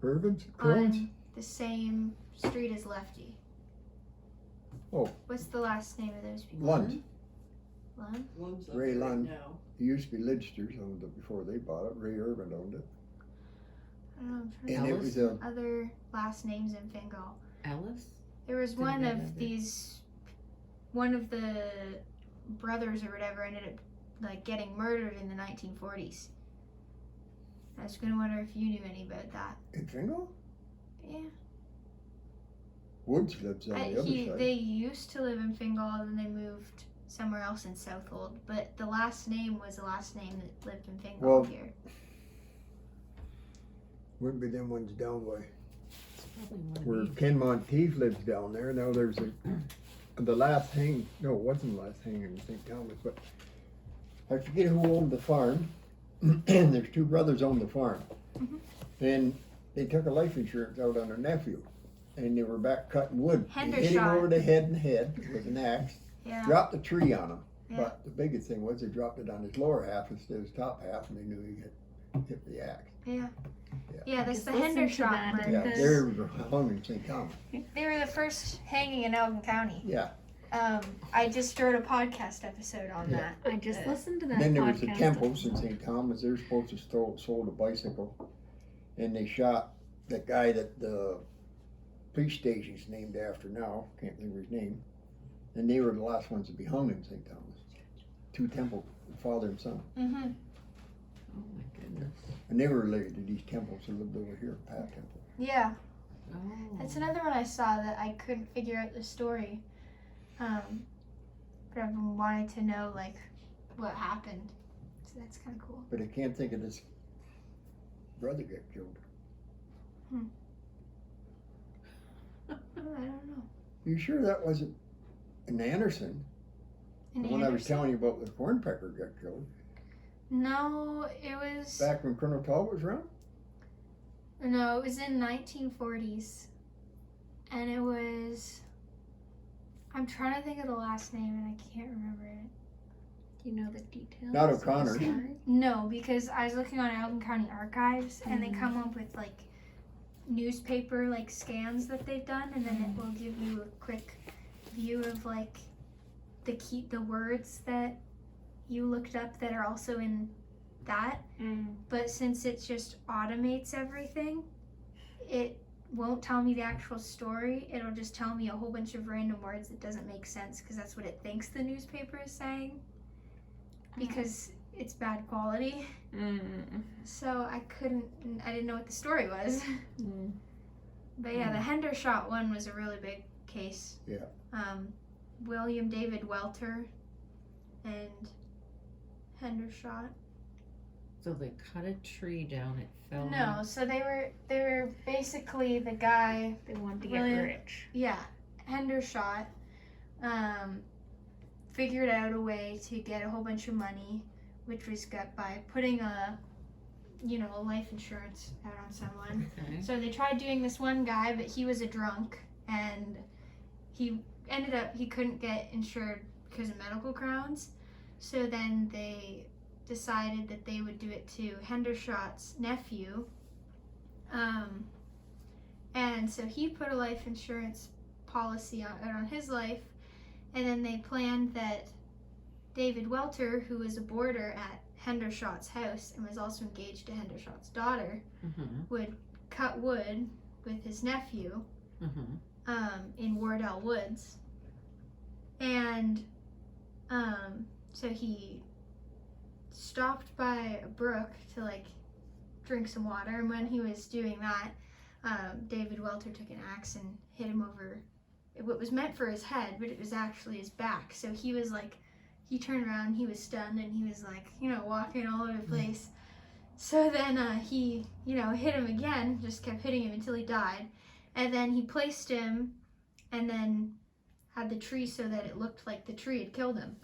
Irvin's? Crohn's? On the same street as Lefty. Oh. What's the last name of those people? Lund. Lund? Lund's up Ray there Lund. now. He used to be Lidster's owned it before they bought it. Ray Irvin owned it. I don't know. I'm trying And to it was a other last names in Fingal. Alice? There was Didn't one know of that. these, one of the brothers or whatever ended up getting murdered in the 1940s. I was gonna wonder if you knew any about that. in Fingal? Yeah. Woods lives on the other side. They used to live in Fingal and then they moved somewhere else in Southold, but the last name was the last name that lived in Fingal Well, here. Wouldn't be them ones down by Probably one of where these. Ken Monteith lives down there. Now there's the last hang. No, it wasn't the last hanging in St. Thomas, but I forget who owned the farm. And there's two brothers owned the farm, and they took a life insurance out on their nephew, and they were back cutting wood. They hit him Hendershot. over the head with an axe. Yeah. Dropped the tree on him, Yeah. but the biggest thing was they dropped it on his lower half instead of his top half, and they knew he had hit the axe. Yeah. Yeah. Yeah, that's Just the listen to Hendershot that murder. Yeah, Because- they were hung in St. Thomas. They were the first hanging in Elgin County. Yeah. I just wrote a podcast episode on Yeah. that. I just listened to that And then there was the podcast. Temples in St. Thomas. They were supposed to sold a bicycle, and they shot that guy that the police station's named after now. Can't think of his name. And they were the last ones to be hung in St. Thomas. Two Temple, father and son. Mm-hmm. Oh my goodness. And they were related to these Temples who lived over here, Pat Temple. Yeah, Oh. that's another one I saw that I couldn't figure out the story. But I've been wanting to know like what happened. So that's kind of cool. But I can't think of this brother got killed. Oh, I don't know. You sure that wasn't an Anderson? In The one I was Anderson? telling you about the cornpecker got killed. No, it was. Back when Colonel Talbot was around? No, it was in 1940s, and it was. I'm trying to think of the last name, and I can't remember it. Do you know the details? Not of the O'Connor. story? No, because I was looking on Elgin County Archives, and they Mm. come up with like newspaper like scans that they've done, and then it will give you a quick view of like the words that you looked up that are also in that. Mm. But since it just automates everything, it won't tell me the actual story. It'll just tell me a whole bunch of random words that doesn't make sense because that's what it thinks the newspaper is saying. Because it's bad quality. Mm. So I didn't know what the story was. Mm. But yeah, the Hendershot one was a really big case. Yeah. William David Welter and Hendershot. So they cut a tree down. It fell. No, so they were basically the guy. They wanted to get William- rich. Yeah, Hendershot figured out a way to get a whole bunch of money, which was got by putting a life insurance out on someone. Okay. So they tried doing this one guy, but he was a drunk, and he couldn't get insured because of medical grounds. So then they decided that they would do it to Hendershot's nephew. And so he put a life insurance policy out on his life, and then they planned that David Welter, who was a boarder at Hendershot's house and was also engaged to Hendershot's daughter, Mm-hmm. would cut wood with his nephew Mm-hmm. in Wardell Woods. And so he stopped by a brook to like drink some water, and when he was doing that, David Welter took an axe and hit him over what was meant for his head, but it was actually his back. So he was like, he turned around, he was stunned, and he was like, walking all over the place. So then he, hit him again, just kept hitting him until he died. And then he placed him and then had the tree so that it looked like the tree had killed him.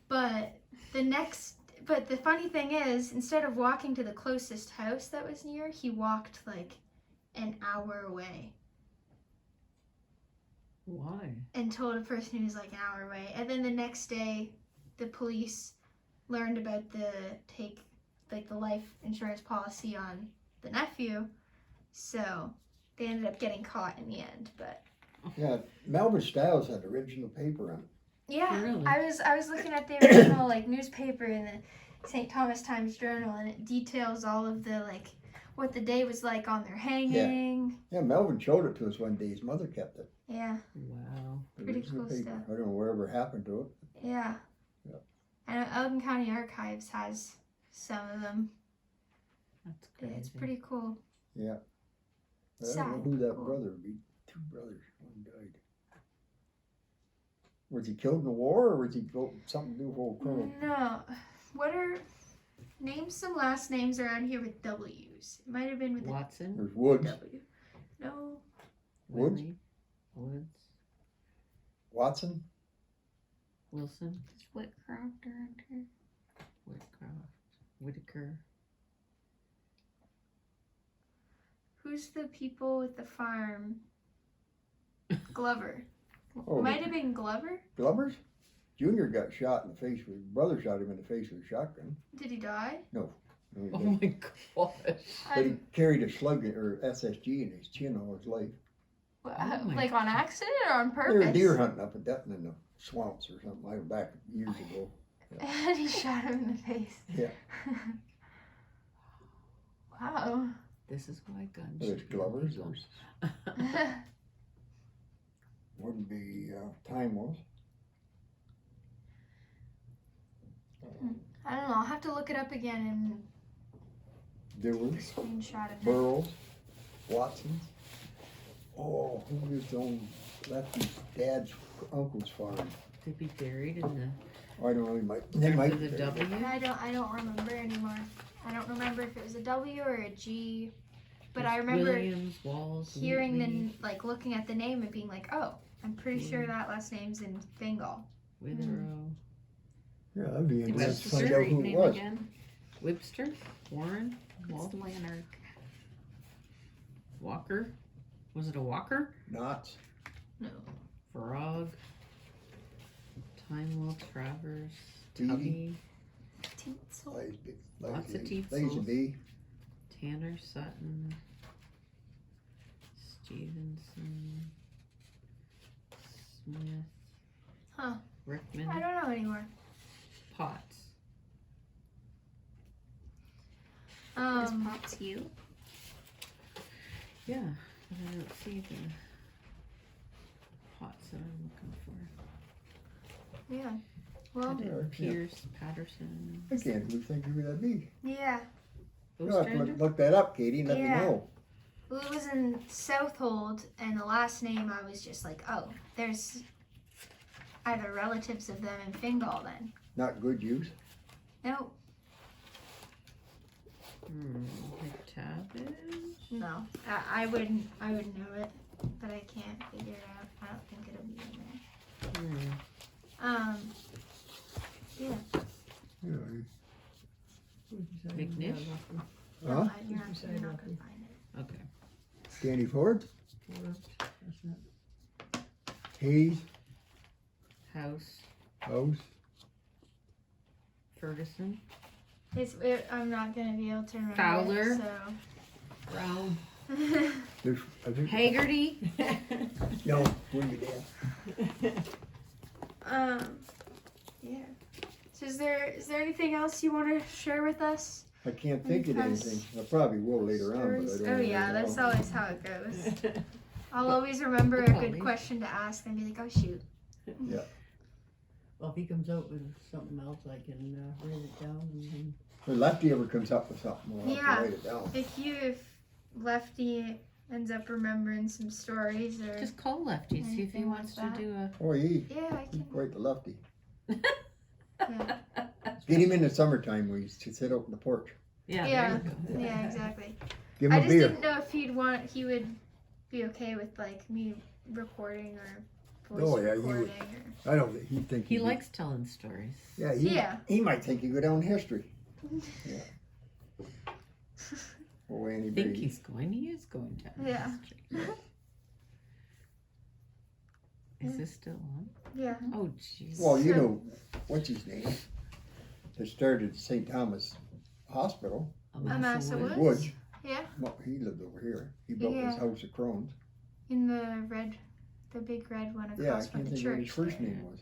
But the funny thing is, instead of walking to the closest house that was near, he walked like an hour away Why? and told a person he was like an hour away. And then the next day, the police learned about the life insurance policy on the nephew. So they ended up getting caught in the end. But Yeah, Melvin Stiles had original paper on it. yeah, Really? I was looking at the original newspaper in the St. Thomas Times Journal, and it details all of the what the day was like on their hanging. Yeah, Melvin showed it to us one day. His mother kept it. Yeah, Wow. The Pretty original cool paper. stuff. I don't know whatever happened to it. yeah. Yep. I know Elgin County Archives has some of them. That's crazy. It's pretty cool. Yeah. I Sad, don't know who that cool. brother would be. Two brothers. One died. Was he killed in the war, or was he something to do with old Colonel? No. Name some last names around here with W's. It might have been with a Watson. There's Woods. W. No. Woods? Whitley, Woods, Watson? Wilson, Is Whitcroft around here? Whitcroft, Whitaker. Who's the people with the farm? Glover. Oh, Might have been Glover. Glovers? Junior got shot in the face with, brother shot him in the face with a shotgun. Did he die? No, he Oh didn't. my gosh. But he carried a slug or SSG in his chin all his life. Oh my Like on accident or on They purpose? were deer hunting up at Dutton in the swamps or something like back years ago. And he shot him in the face. Yeah. Wow. This is why guns There's should be Glovers. illegal. There's wouldn't be time was. I don't know. I'll have to look it up again and Dewars, screenshot it. Burrows, Watsons. Oh, who was on Lefty's dad's uncle's farm? To be buried in the I don't know. They might. the W. I don't remember anymore. I don't remember if it was a W or a G, but I remember Williams, Walls, hearing Wheatley, looking at the name and being like, oh, I'm pretty sure that last name's in Bengal. Witherow, Yeah, that'd be What's interesting the to find out street who it name was. again? Webster, Warren, It's Lanark. Walker. Was it a Walker? Knots. No. Frog, Timewell, Travers, Beatty. Tubby, Tinsel. Lots of Lazy Teetsels. B. Tanner, Sutton, Stevenson, Smith, Huh. Rickman, I don't know anymore. Potts. Is Pops you? Yeah, but I don't see the Potts that I'm looking for. Yeah. Well, Pierce, Patterson, I can't even think who that'd be. yeah. You'll have to Ostrander. look that up, Katie, and let me Yeah. know. Well, it was in Southold, and the last name I was just like, oh, there's either relatives of them in Fingal then. Not good use. No, McTavish. no. I would know it, but I can't figure it out. I don't think it'll be in there. Yeah. Yeah. McNish? No, Huh? you're not gonna find it. Okay. Danny Ford, That's not. Hayes, House, House. Ferguson, I'm not gonna be able to remember. Fowler. Brown. So. There's, I think. Hagerty. No, wouldn't be Dan. Yeah. So is there anything else you want to share with us? I can't think of Because anything. I probably will later on, but I Stories? don't. Oh know yeah, right that's now. always how it goes. I'll always remember a Call good me. question to ask and be like, oh shoot. Well, if he comes out with something else, I can write it down and then. If Lefty ever comes up with something, we'll have Yeah. to write it down. If Lefty ends up remembering some stories or Just call Lefty, see if he Anything wants like to do a. Oh, yeah, I he's can. quite the Lefty. Yeah, Get him in the summertime when he's to sit out on the porch. Yeah, Yeah. there you go. yeah, exactly. Give him I a just beer. didn't know if he would be okay with like me recording or voice Oh, yeah, he would. recording I don't think he'd think He he'd be- likes telling stories. Yeah, Yeah. he might think you go down in history. Yeah. Oh, Annie Think Brady. he's going, he is going to. Yeah. Is this still on? Yeah. Oh, jeez. Well, you So- know, what's his name? That started St. Thomas Hospital. Amasa Woods? Woods. Yeah. Well, he lived over here. He built his Yeah. house at Crohn's. In the big red one Yeah, I across from can't the think of what his church. first there. name was.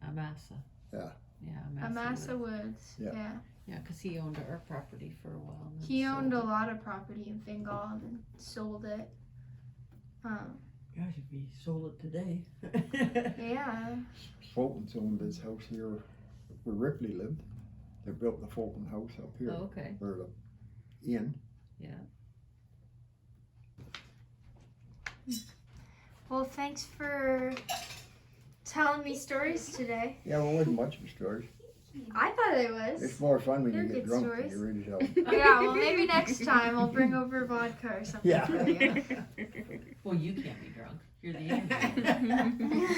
Amasa. Yeah. Yeah, Amasa Woods. Woods. Yeah. Yeah. Yeah, because he owned our property for a while. and then He owned a sold it. lot of property in Bengal and sold it. Gosh, if he sold it today. Yeah. Fulton's owned his house here where Ripley lived. They built the Fulton house up here. Oh, okay. Or the inn. Yeah. Well, thanks for telling me stories today. Yeah, well, it wasn't much of a story. I thought it was. It's more fun when They're you get good drunk stories. than you really tell. Yeah, well, maybe next time I'll bring over vodka or something Yeah. for you. Well, you can't be drunk. You're the interviewer.